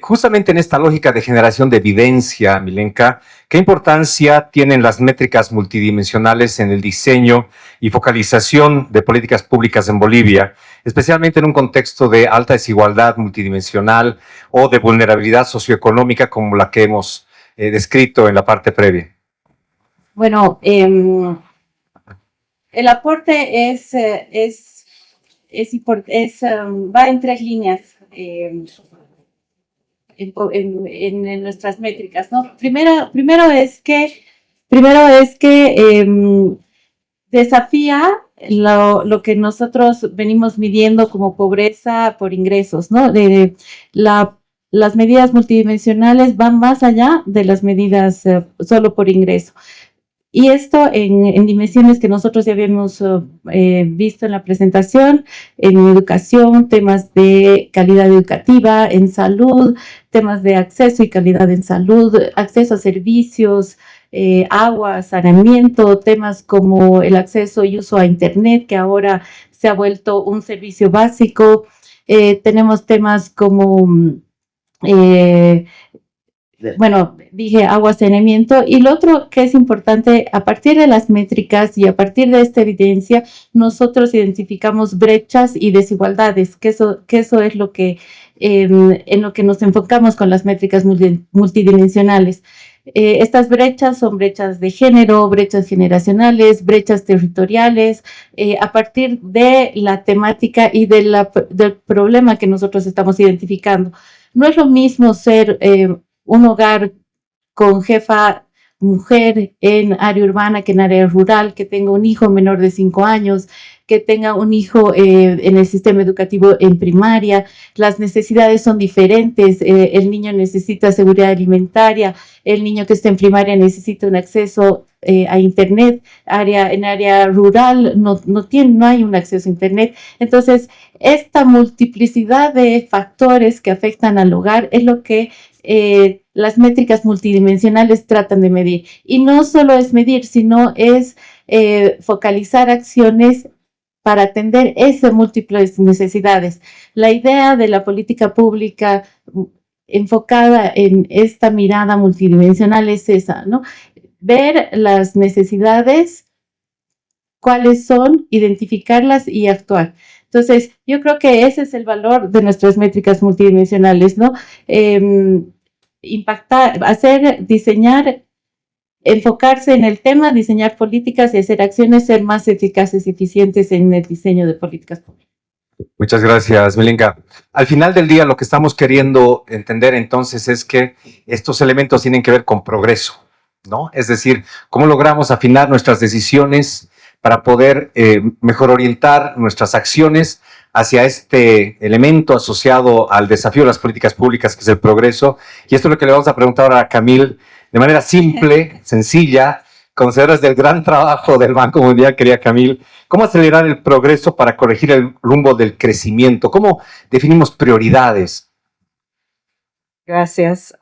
Justamente en esta lógica de generación de evidencia, Milenka, ¿qué importancia tienen las métricas multidimensionales en el diseño y focalización de políticas públicas en Bolivia, especialmente en un contexto de alta desigualdad multidimensional o de vulnerabilidad socioeconómica como la que hemos descrito en la parte previa? Bueno, el aporte va en tres líneas en nuestras métricas, ¿no? Primero es que desafía lo que nosotros venimos midiendo como pobreza por ingresos, ¿no? Las medidas multidimensionales van más allá de las medidas solo por ingreso. Y esto en dimensiones que nosotros ya habíamos visto en la presentación, en educación, temas de calidad educativa, en salud, temas de acceso y calidad en salud, acceso a servicios, agua, saneamiento, temas como el acceso y uso a Internet, que ahora se ha vuelto un servicio básico. Tenemos temas como... bueno, dije agua, saneamiento, y lo otro que es importante, a partir de las métricas y a partir de esta evidencia, nosotros identificamos brechas y desigualdades, que eso es lo que, en lo que nos enfocamos con las métricas multidimensionales. Estas brechas son brechas de género, brechas generacionales, brechas territoriales, a partir de la temática y del problema que nosotros estamos identificando. No es lo mismo ser un hogar con jefa mujer en área urbana que en área rural, que tenga un hijo menor de 5 años, que tenga un hijo en el sistema educativo en primaria. Las necesidades son diferentes. El niño necesita seguridad alimentaria, el niño que está en primaria necesita un acceso a Internet, en área rural no hay un acceso a Internet. Entonces, esta multiplicidad de factores que afectan al hogar es lo que las métricas multidimensionales tratan de medir. Y no solo es medir, sino es focalizar acciones para atender esas múltiples necesidades. La idea de la política pública enfocada en esta mirada multidimensional es esa, ¿no? Ver las necesidades, cuáles son, identificarlas y actuar. Entonces, yo creo que ese es el valor de nuestras métricas multidimensionales, ¿no? Impactar, diseñar, enfocarse en el tema, diseñar políticas y hacer acciones, ser más eficaces y eficientes en el diseño de políticas públicas. Muchas gracias, Milenka. Al final del día, lo que estamos queriendo entender entonces es que estos elementos tienen que ver con progreso, ¿no? Es decir, cómo logramos afinar nuestras decisiones para poder mejor orientar nuestras acciones hacia este elemento asociado al desafío de las políticas públicas, que es el progreso. Y esto es lo que le vamos a preguntar ahora a Camille, de manera simple, sencilla, conocedoras del gran trabajo del Banco Mundial, querida Camille. ¿Cómo acelerar el progreso para corregir el rumbo del crecimiento? ¿Cómo definimos prioridades? Gracias.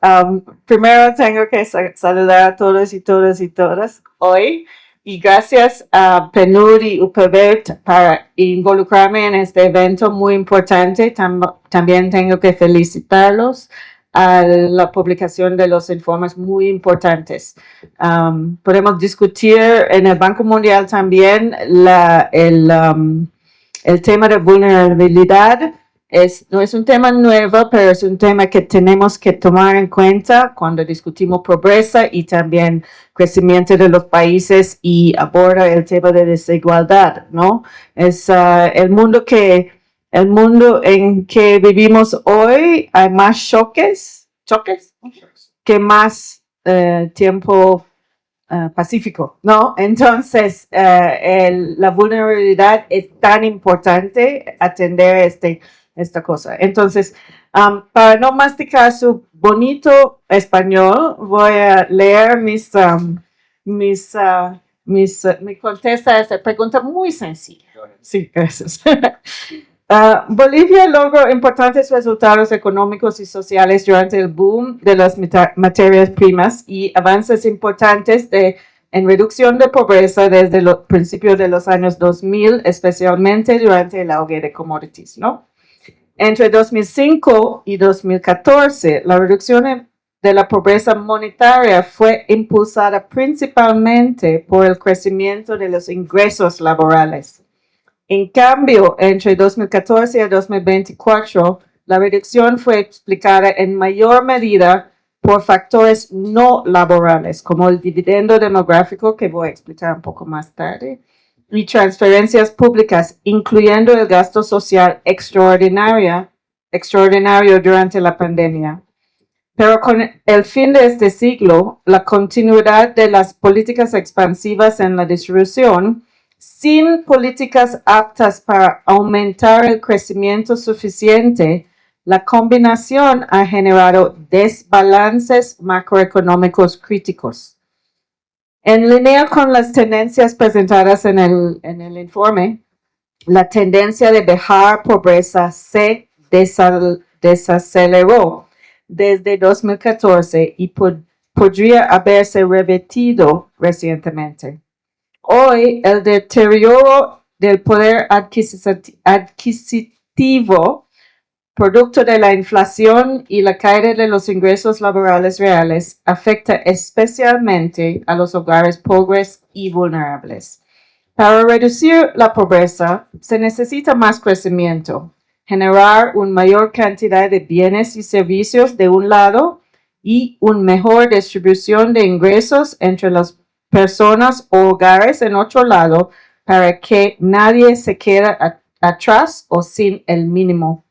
Primero tengo que saludar a todos y todas hoy, y gracias a PNUD y UPVERT para involucrarme en este evento muy importante. También tengo que felicitarlos a la publicación de los informes muy importantes. Podemos discutir en el Banco Mundial también el tema de vulnerabilidad. No es un tema nuevo, pero es un tema que tenemos que tomar en cuenta cuando discutimos pobreza y también crecimiento de los países y aborda el tema de desigualdad, ¿no? Es el mundo en que vivimos hoy, hay más choques que más tiempo pacífico, ¿no? Entonces, la vulnerabilidad es tan importante atender esta cosa. Entonces, para no masticar su bonito español, voy a leer mi contesta a esta pregunta muy sencilla. Sí, gracias. Bolivia logró importantes resultados económicos y sociales durante el boom de las materias primas y avances importantes en reducción de pobreza desde los principios de los años 2000, especialmente durante el auge de commodities, ¿no? Entre 2005 y 2014, la reducción de la pobreza monetaria fue impulsada principalmente por el crecimiento de los ingresos laborales. En cambio, entre 2014 y 2024, la reducción fue explicada en mayor medida por factores no laborales, como el dividendo demográfico, que voy a explicar un poco más tarde, y transferencias públicas, incluyendo el gasto social extraordinario durante la pandemia. Pero con el fin de este siglo, la continuidad de las políticas expansivas en la distribución, sin políticas aptas para aumentar el crecimiento suficiente, la combinación ha generado desbalances macroeconómicos críticos. En línea con las tendencias presentadas en el informe, la tendencia de bajar pobreza se desaceleró desde 2014 y podría haberse revertido recientemente. Hoy, el deterioro del poder adquisitivo, producto de la inflación y la caída de los ingresos laborales reales, afecta especialmente a los hogares pobres y vulnerables. Para reducir la pobreza, se necesita más crecimiento, generar una mayor cantidad de bienes y servicios de un lado y una mejor distribución de ingresos entre las personas o hogares en otro lado para que nadie se quede atrás o sin el mínimo.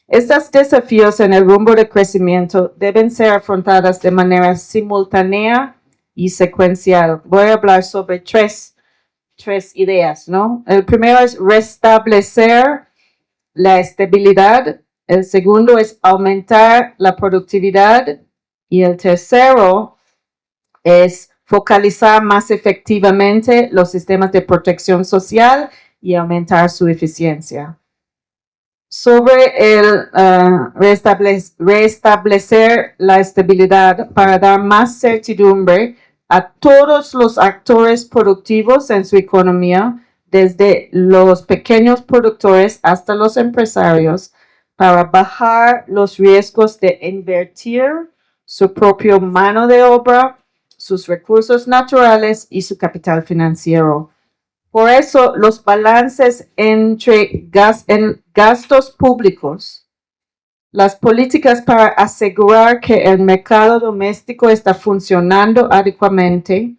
Estos desafíos en el rumbo de crecimiento deben ser afrontados de manera simultánea y secuencial. Voy a hablar sobre tres ideas, ¿no? El primero es restablecer la estabilidad. El segundo es aumentar la productividad. Y el tercero es focalizar más efectivamente los sistemas de protección social y aumentar su eficiencia. Sobre el restablecer la estabilidad para dar más certidumbre a todos los actores productivos en su economía, desde los pequeños productores hasta los empresarios, para bajar los riesgos de invertir su propia mano de obra, sus recursos naturales y su capital financiero. Por eso, los balances entre gastos públicos, las políticas para asegurar que el mercado doméstico está funcionando adecuadamente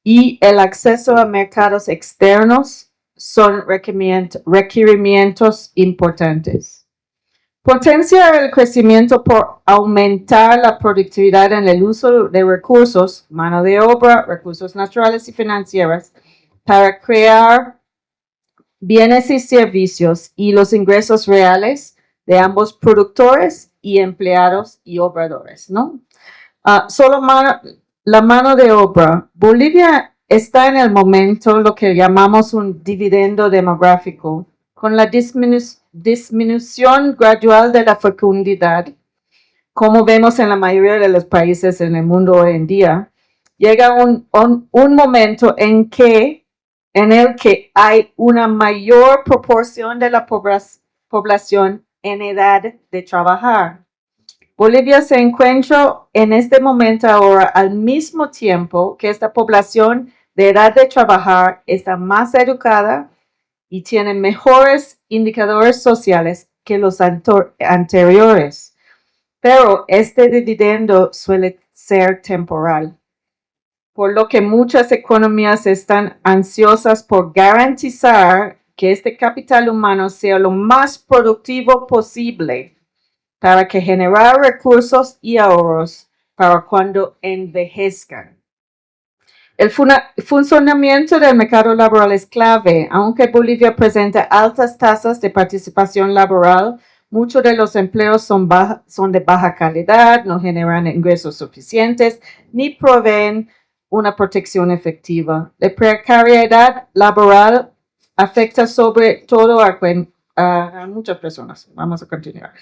y el acceso a mercados externos son requerimientos importantes. Potenciar el crecimiento por aumentar la productividad en el uso de recursos, mano de obra, recursos naturales y financieros, para crear bienes y servicios y los ingresos reales de ambos productores y empleados y obradores, ¿no? Solo la mano de obra. Bolivia está en el momento lo que llamamos un dividendo demográfico, con la disminución gradual de la fecundidad, como vemos en la mayoría de los países en el mundo hoy en día. llega un momento en el que hay una mayor proporción de la población en edad de trabajar. Bolivia se encuentra en este momento ahora al mismo tiempo que esta población de edad de trabajar está más educada y tiene mejores indicadores sociales que los anteriores. Pero este dividendo suele ser temporal, por lo que muchas economías están ansiosas por garantizar que este capital humano sea lo más productivo posible para que generar recursos y ahorros para cuando envejezcan. El funcionamiento del mercado laboral es clave. Aunque Bolivia presenta altas tasas de participación laboral, muchos de los empleos son de baja calidad, no generan ingresos suficientes, ni proveen una protección efectiva. La precariedad laboral afecta sobre todo a muchas personas. Vamos a continuar.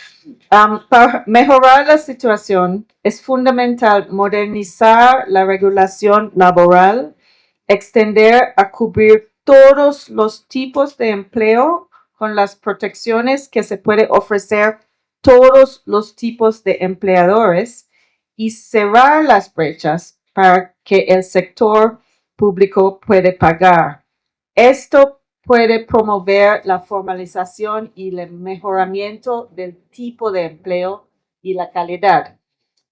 Para mejorar la situación, es fundamental modernizar la regulación laboral, extender a cubrir todos los tipos de empleo con las protecciones que se puede ofrecer todos los tipos de empleadores y cerrar las brechas para que el sector público pueda pagar. Esto puede promover la formalización y el mejoramiento del tipo de empleo y la calidad.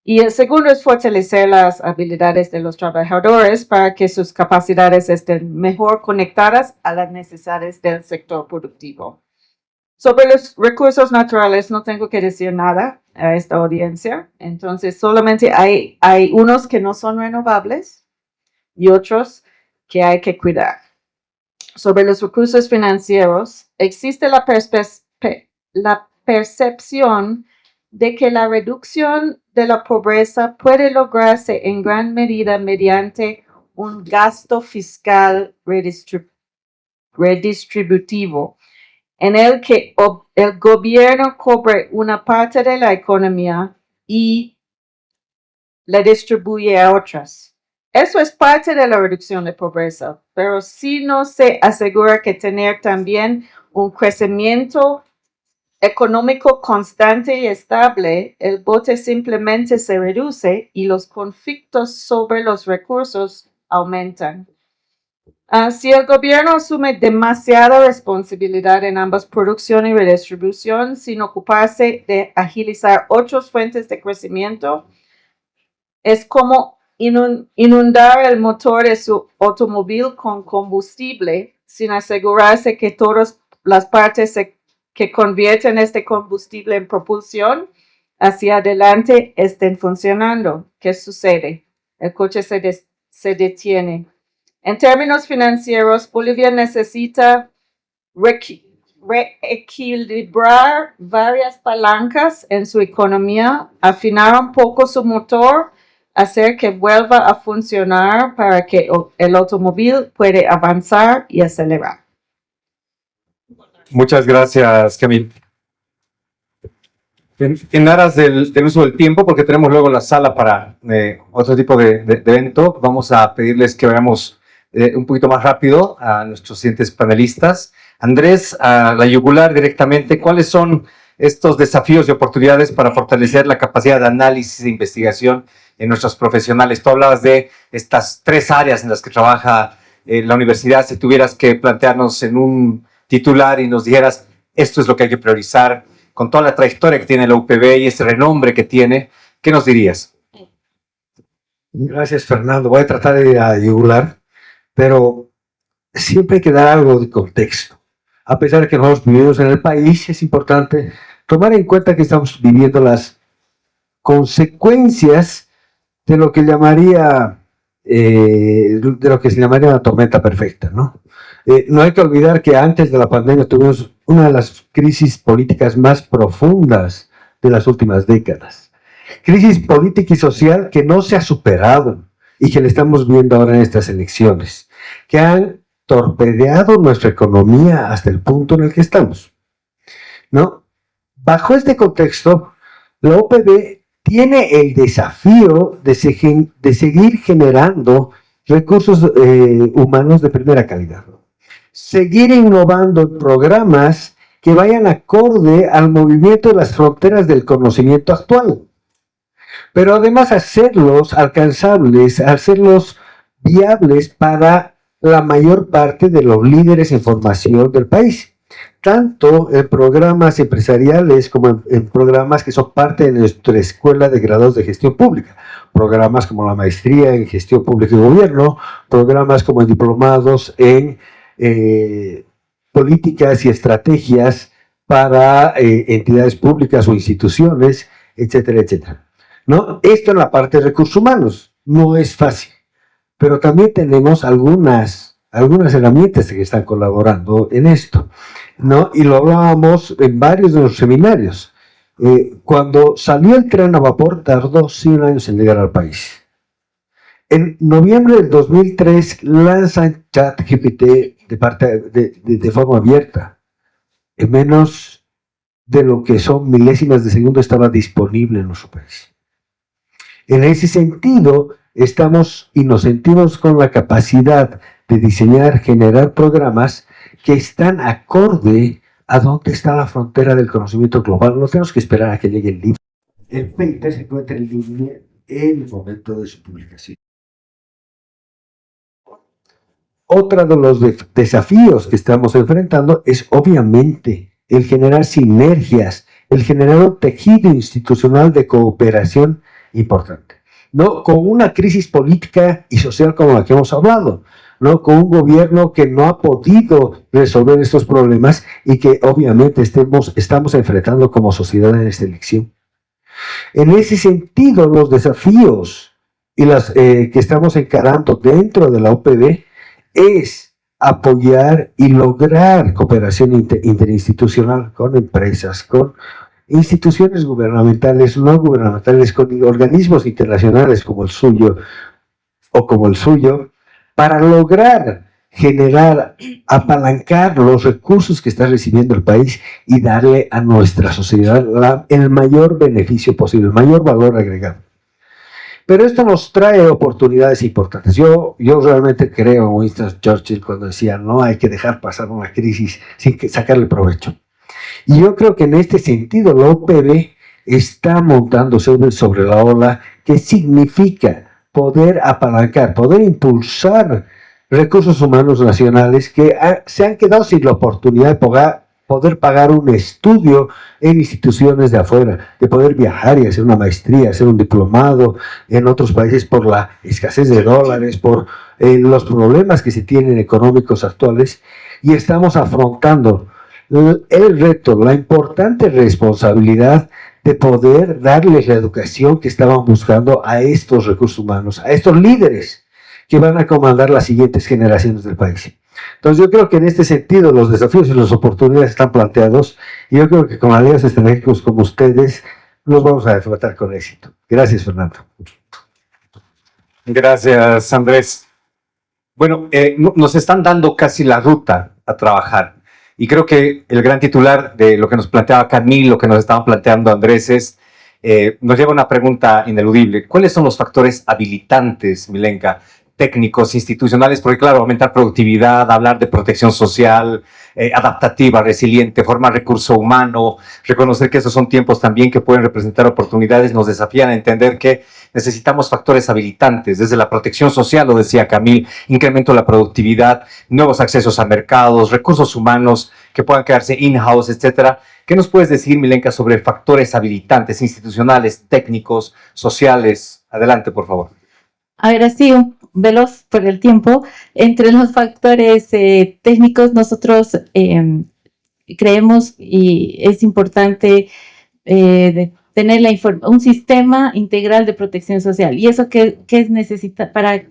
Y el segundo es fortalecer las habilidades de los trabajadores para que sus capacidades estén mejor conectadas a las necesidades del sector productivo. Sobre los recursos naturales no tengo que decir nada a esta audiencia. Entonces, solamente hay unos que no son renovables y otros que hay que cuidar. Sobre los recursos financieros, existe la percepción de que la reducción de la pobreza puede lograrse en gran medida mediante un gasto fiscal redistributivo, en el que el gobierno cobre una parte de la economía y la distribuye a otras. Eso es parte de la reducción de pobreza, pero si no se asegura que tener también un crecimiento económico constante y estable, el bote simplemente se reduce y los conflictos sobre los recursos aumentan. Si el gobierno asume demasiada responsabilidad en ambas producción y redistribución sin ocuparse de agilizar otras fuentes de crecimiento, es como inundar el motor de su automóvil con combustible sin asegurarse que todas las partes que convierten este combustible en propulsión hacia adelante estén funcionando. ¿Qué sucede? El coche se detiene. En términos financieros, Bolivia necesita reequilibrar varias palancas en su economía, afinar un poco su motor, hacer que vuelva a funcionar para que el automóvil pueda avanzar y acelerar. Muchas gracias, Camil. En aras del uso del tiempo, porque tenemos luego la sala para otro tipo de evento, vamos a pedirles que vayamos un poquito más rápido a nuestros siguientes panelistas. Andrés, a la yugular directamente, ¿cuáles son estos desafíos y oportunidades para fortalecer la capacidad de análisis e investigación en nuestros profesionales? Tú hablabas de estas 3 áreas en las que trabaja la universidad. Si tuvieras que plantearnos en un titular y nos dijeras, esto es lo que hay que priorizar, con toda la trayectoria que tiene la UPB y ese renombre que tiene, ¿qué nos dirías? Gracias, Fernando. Voy a tratar de ir a yugular, pero siempre hay que dar algo de contexto. A pesar de que nosotros vivimos en el país, es importante tomar en cuenta que estamos viviendo las consecuencias de lo que se llamaría una tormenta perfecta, ¿no? No hay que olvidar que antes de la pandemia tuvimos una de las crisis políticas más profundas de las últimas décadas. Crisis política y social que no se ha superado y que le estamos viendo ahora en estas elecciones, que han torpedeado nuestra economía hasta el punto en el que estamos, ¿no? Bajo este contexto, la UPB tiene el desafío de seguir generando recursos humanos de primera calidad. Seguir innovando en programas que vayan acorde al movimiento de las fronteras del conocimiento actual. Pero además hacerlos alcanzables, hacerlos viables para la mayor parte de los líderes en formación del país. Tanto en programas empresariales como en programas que son parte de nuestra escuela de grados de gestión pública. Programas como la maestría en gestión pública y gobierno, programas como en diplomados en políticas y estrategias para entidades públicas o instituciones, etcétera, etcétera. ¿No? Esto en la parte de recursos humanos no es fácil, pero también tenemos algunas herramientas que están colaborando en esto, ¿no? Y lo hablábamos en varios de los seminarios. Cuando salió el tren a vapor, tardó 100 años en llegar al país. En noviembre del 2003 lanzan ChatGPT de forma abierta. En menos de lo que son milésimas de segundo estaba disponible en nuestro país. En ese sentido, estamos y nos sentimos con la capacidad de diseñar, generar programas que están acorde a dónde está la frontera del conocimiento global. No tenemos que esperar a que llegue el libro. El paper se encuentra en línea en el momento de su publicación. Otro de los desafíos que estamos enfrentando es obviamente el generar sinergias, el generar un tejido institucional de cooperación importante, ¿no? Con una crisis política y social como la que hemos hablado, ¿no? Con un gobierno que no ha podido resolver estos problemas y que obviamente estamos enfrentando como sociedad en esta elección. En ese sentido, los desafíos y las que estamos encarando dentro de la OPB es apoyar y lograr cooperación interinstitucional con empresas, con instituciones gubernamentales, no gubernamentales, con organismos internacionales como el suyo, para lograr generar, apalancar los recursos que está recibiendo el país y darle a nuestra sociedad el mayor beneficio posible, el mayor valor agregado. Pero esto nos trae oportunidades importantes. Yo realmente creo en Winston Churchill cuando decía no hay que dejar pasar una crisis sin sacarle provecho. Y yo creo que en este sentido la OPB está montándose sobre la ola, que significa poder apalancar, poder impulsar recursos humanos nacionales que se han quedado sin la oportunidad de poder pagar un estudio en instituciones de afuera, de poder viajar y hacer una maestría, hacer un diplomado en otros países por la escasez de dólares, por los problemas que se tienen económicos actuales, y estamos afrontando el reto, la importante responsabilidad de poder darles la educación que estaban buscando a estos recursos humanos, a estos líderes que van a comandar las siguientes generaciones del país. Entonces yo creo que en este sentido los desafíos y las oportunidades están planteados y yo creo que con aliados estratégicos como ustedes los vamos a enfrentar con éxito. Gracias, Fernando. Gracias, Andrés. Bueno, nos están dando casi la ruta a trabajar y creo que el gran titular de lo que nos planteaba Camil, lo que nos estaba planteando Andrés es, nos lleva una pregunta ineludible. ¿Cuáles son los factores habilitantes, Milenka, técnicos, institucionales? Porque claro, aumentar productividad, hablar de protección social, adaptativa, resiliente, formar recurso humano, reconocer que esos son tiempos también que pueden representar oportunidades, nos desafían a entender que necesitamos factores habilitantes, desde la protección social, lo decía Camil, incremento de la productividad, nuevos accesos a mercados, recursos humanos que puedan quedarse in-house, etcétera. ¿Qué nos puedes decir, Milenka, sobre factores habilitantes, institucionales, técnicos, sociales? Adelante, por favor. A ver, así, veloz por el tiempo. Entre los factores técnicos, nosotros creemos y es importante tener un sistema integral de protección social. ¿Y eso qué es necesita? Para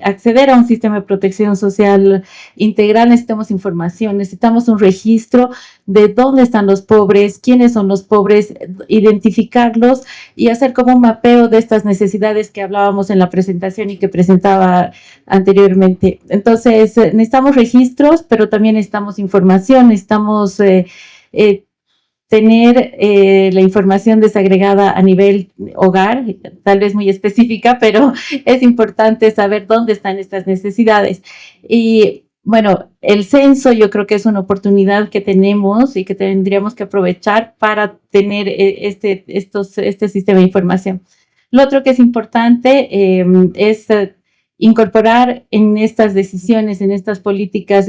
acceder a un sistema de protección social integral necesitamos información, necesitamos un registro de dónde están los pobres, quiénes son los pobres, identificarlos y hacer como un mapeo de estas necesidades que hablábamos en la presentación y que presentaba anteriormente. Entonces, necesitamos registros, pero también necesitamos información, necesitamos tener la información desagregada a nivel hogar, tal vez muy específica, pero es importante saber dónde están estas necesidades. Y bueno, el censo yo creo que es una oportunidad que tenemos y que tendríamos que aprovechar para tener este sistema de información. Lo otro que es importante es incorporar en estas decisiones, en estas políticas,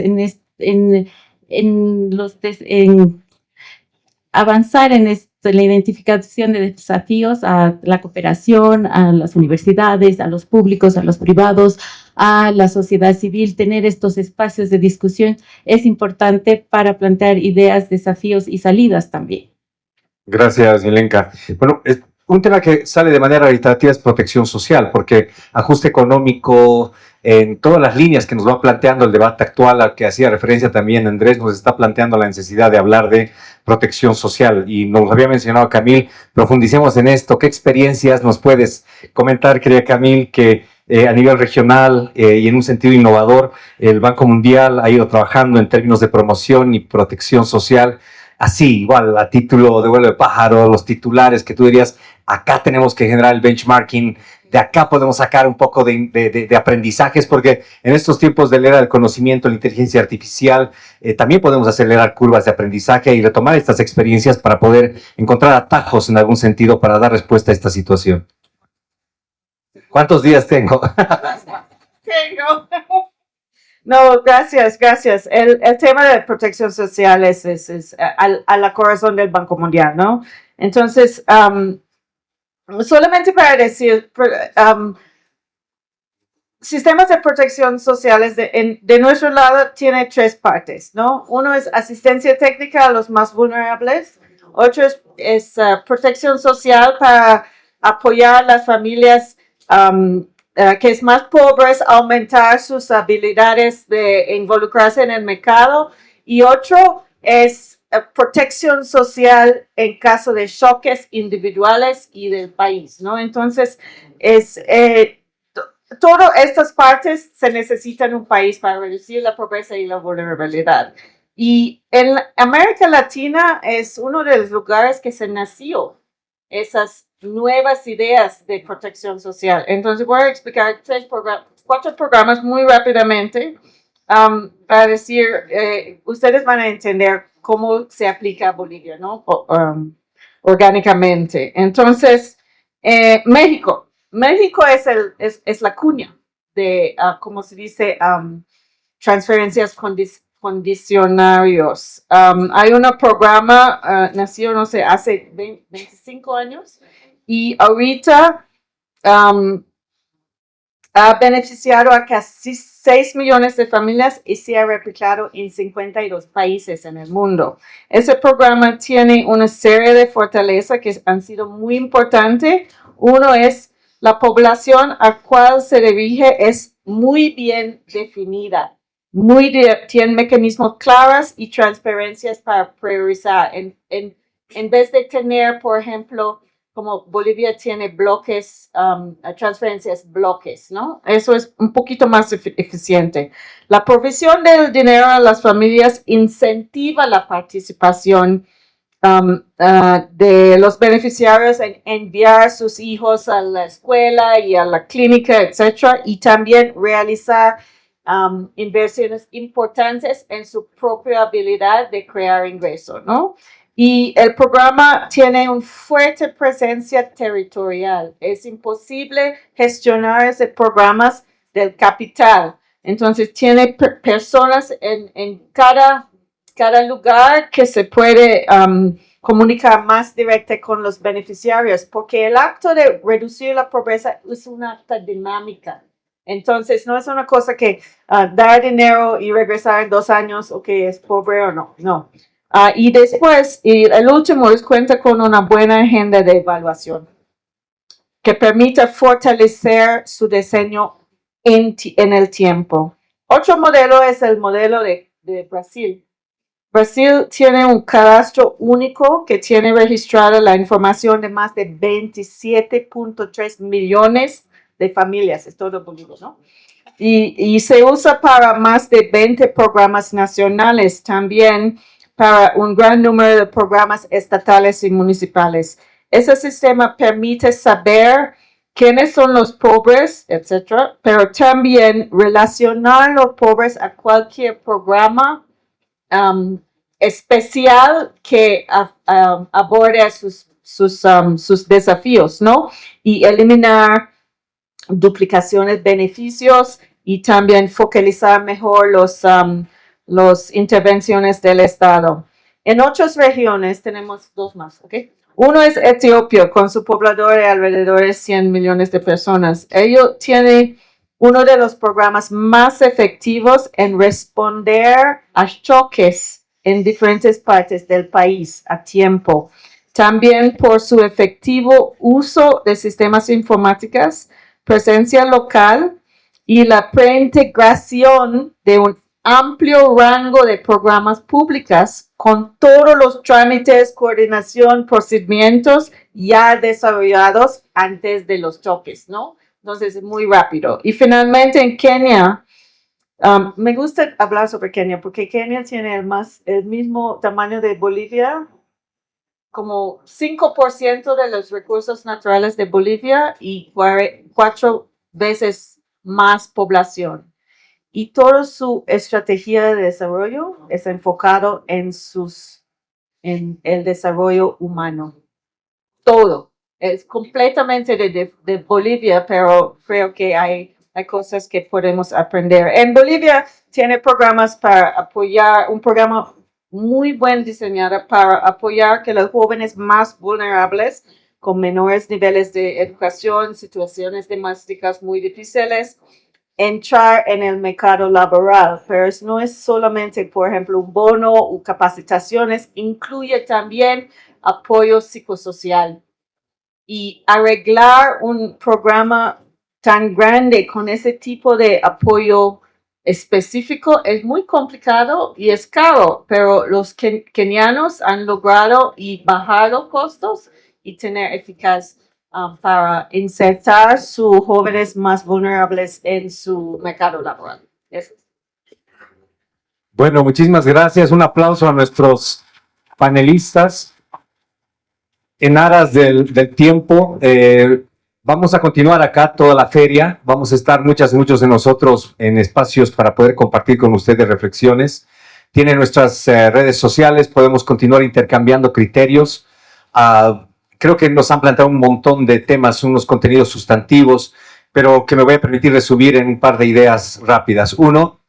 avanzar en la identificación de desafíos a la cooperación, a las universidades, a los públicos, a los privados, a la sociedad civil. Tener estos espacios de discusión es importante para plantear ideas, desafíos y salidas también. Gracias, Milenka. Bueno, un tema que sale de manera reiterativa es protección social, porque ajuste económico en todas las líneas que nos va planteando el debate actual, al que hacía referencia también Andrés, nos está planteando la necesidad de hablar de protección social. Y nos había mencionado Camil, profundicemos en esto. ¿Qué experiencias nos puedes comentar, querida Camil, que a nivel regional y en un sentido innovador, el Banco Mundial ha ido trabajando en términos de promoción y protección social? Así, igual, a título de vuelo de pájaro, los titulares que tú dirías, acá tenemos que generar el benchmarking, de acá podemos sacar un poco de aprendizajes, porque en estos tiempos de la era del conocimiento, la inteligencia artificial, también podemos acelerar curvas de aprendizaje y retomar estas experiencias para poder encontrar atajos en algún sentido para dar respuesta a esta situación. ¿Cuántos días tengo? Tengo. No, gracias. El tema de protección social es a la corazón del Banco Mundial, ¿no? Entonces, solamente para decir, sistemas de protección sociales de nuestro lado tiene 3 partes, ¿no? Uno es asistencia técnica a los más vulnerables, otro es protección social para apoyar a las familias que es más pobres, aumentar sus habilidades de involucrarse en el mercado, y otro es protección social en caso de choques individuales y del país, ¿no? Entonces, todas estas partes se necesitan en un país para reducir la pobreza y la vulnerabilidad. Y en América Latina es uno de los lugares que se nació esas nuevas ideas de protección social. Entonces voy a explicar 4 programas muy rápidamente para decir, ustedes van a entender cómo se aplica a Bolivia, ¿no? Orgánicamente. Entonces, México es la cuña de, ¿cómo se dice? Transferencias condicionarios. Hay un programa, nació, no sé, hace 25 años, y ahorita ha beneficiado a casi 6 millones de familias y se ha replicado en 52 países en el mundo. Ese programa tiene una serie de fortalezas que han sido muy importantes. Uno es la población a cual se dirige es muy bien definida. Tiene mecanismos claros y transparencias para priorizar. En vez de tener, por ejemplo, como Bolivia tiene bloques, transferencias bloques, ¿no? Eso es un poquito más eficiente. La provisión del dinero a las familias incentiva la participación de los beneficiarios en enviar a sus hijos a la escuela y a la clínica, etc. Y también realizar inversiones importantes en su propia habilidad de crear ingresos, ¿no? Y el programa tiene una fuerte presencia territorial. Es imposible gestionar esos programas del capital. Entonces, tiene personas en cada lugar que se puede comunicar más directa con los beneficiarios, porque el acto de reducir la pobreza es una acta dinámica. Entonces, no es una cosa que dar dinero y regresar en 2 años, o que es pobre o no, no. Y después, el último es cuenta con una buena agenda de evaluación que permita fortalecer su diseño en el tiempo. Otro modelo es el modelo de Brasil. Brasil tiene un cadastro único que tiene registrada la información de más de 27.3 millones de familias, es todo Bolivia, ¿no? Y se usa para más de 20 programas nacionales también, para un gran número de programas estatales y municipales. Ese sistema permite saber quiénes son los pobres, etcétera, pero también relacionar los pobres a cualquier programa especial que aborde sus desafíos, ¿no? Y eliminar duplicaciones, beneficios y también focalizar mejor las intervenciones del Estado. En otras regiones tenemos dos más, ¿ok? Uno es Etiopía, con su poblador de alrededor de 100 millones de personas. Ellos tienen uno de los programas más efectivos en responder a choques en diferentes partes del país a tiempo. También por su efectivo uso de sistemas informáticos, presencia local y la preintegración de un amplio rango de programas públicos con todos los trámites, coordinación, procedimientos ya desarrollados antes de los choques, ¿no? Entonces, es muy rápido. Y finalmente en Kenia, me gusta hablar sobre Kenia porque Kenia tiene el mismo tamaño de Bolivia, como 5% de los recursos naturales de Bolivia y 4 veces más población. Y toda su estrategia de desarrollo es enfocado en el desarrollo humano. Todo. Es completamente de Bolivia, pero creo que hay cosas que podemos aprender. En Bolivia tiene programas para apoyar, un programa muy bien diseñado para apoyar que los jóvenes más vulnerables, con menores niveles de educación, situaciones domésticas muy difíciles, entrar en el mercado laboral, pero no es solamente, por ejemplo, un bono o capacitaciones, incluye también apoyo psicosocial. Y arreglar un programa tan grande con ese tipo de apoyo específico es muy complicado y es caro, pero los kenianos han logrado y bajar los costos y tener eficaz para insertar sus jóvenes más vulnerables en su mercado laboral. Eso. Bueno, muchísimas gracias. Un aplauso a nuestros panelistas. En aras del tiempo, vamos a continuar acá toda la feria. Vamos a estar muchos de nosotros en espacios para poder compartir con ustedes reflexiones. Tienen nuestras redes sociales, podemos continuar intercambiando criterios. Creo que nos han planteado un montón de temas, unos contenidos sustantivos, pero que me voy a permitir resumir en un par de ideas rápidas. Uno,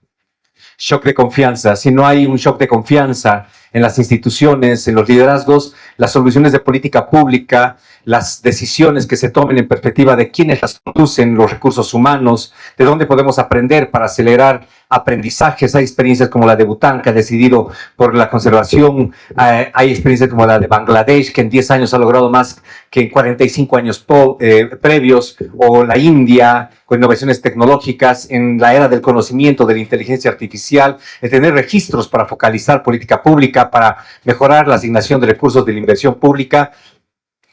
shock de confianza. Si no hay un shock de confianza en las instituciones, en los liderazgos, las soluciones de política pública, las decisiones que se tomen en perspectiva de quiénes las conducen, los recursos humanos, de dónde podemos aprender para acelerar aprendizajes. Hay experiencias como la de Bután, que ha decidido por la conservación. Hay experiencias como la de Bangladesh, que en 10 años ha logrado más que en 45 años previos, o la India, con innovaciones tecnológicas en la era del conocimiento, de la inteligencia artificial, el tener registros para focalizar política pública, para mejorar la asignación de recursos de la inversión pública.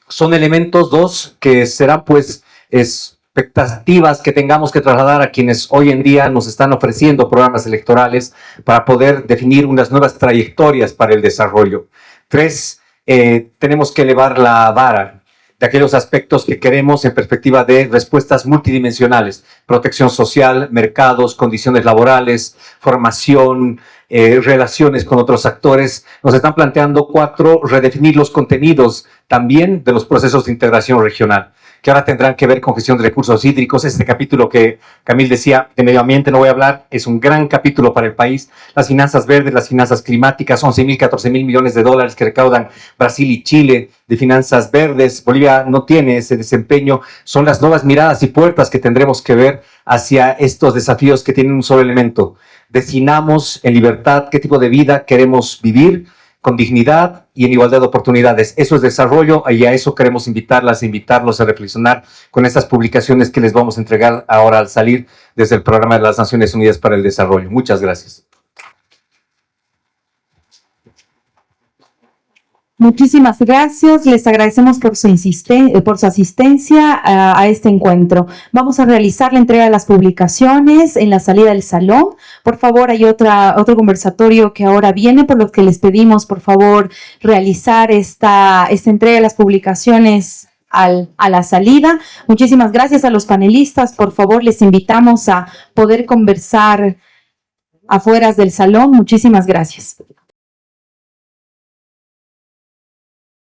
Son elementos, dos, que serán pues expectativas que tengamos que trasladar a quienes hoy en día nos están ofreciendo programas electorales para poder definir unas nuevas trayectorias para el desarrollo. Tres, tenemos que elevar la vara de aquellos aspectos que queremos en perspectiva de respuestas multidimensionales: protección social, mercados, condiciones laborales, formación, relaciones con otros actores. Nos están planteando 4, redefinir los contenidos también de los procesos de integración regional, que ahora tendrán que ver con gestión de recursos hídricos. Este capítulo que Camil decía, de medio ambiente no voy a hablar, es un gran capítulo para el país. Las finanzas verdes, las finanzas climáticas, 11.000, 14.000 millones de dólares que recaudan Brasil y Chile de finanzas verdes. Bolivia no tiene ese desempeño. Son las nuevas miradas y puertas que tendremos que ver hacia estos desafíos que tienen un solo elemento: definamos en libertad qué tipo de vida queremos vivir, con dignidad y en igualdad de oportunidades. Eso es desarrollo, y a eso queremos invitarlos a reflexionar con estas publicaciones que les vamos a entregar ahora al salir desde el Programa de las Naciones Unidas para el Desarrollo. Muchas gracias. Muchísimas gracias. Les agradecemos por su asistencia a este encuentro. Vamos a realizar la entrega de las publicaciones en la salida del salón. Por favor, hay otro conversatorio que ahora viene, por lo que les pedimos, por favor, realizar esta entrega de las publicaciones a la salida. Muchísimas gracias a los panelistas. Por favor, les invitamos a poder conversar afuera del salón. Muchísimas gracias.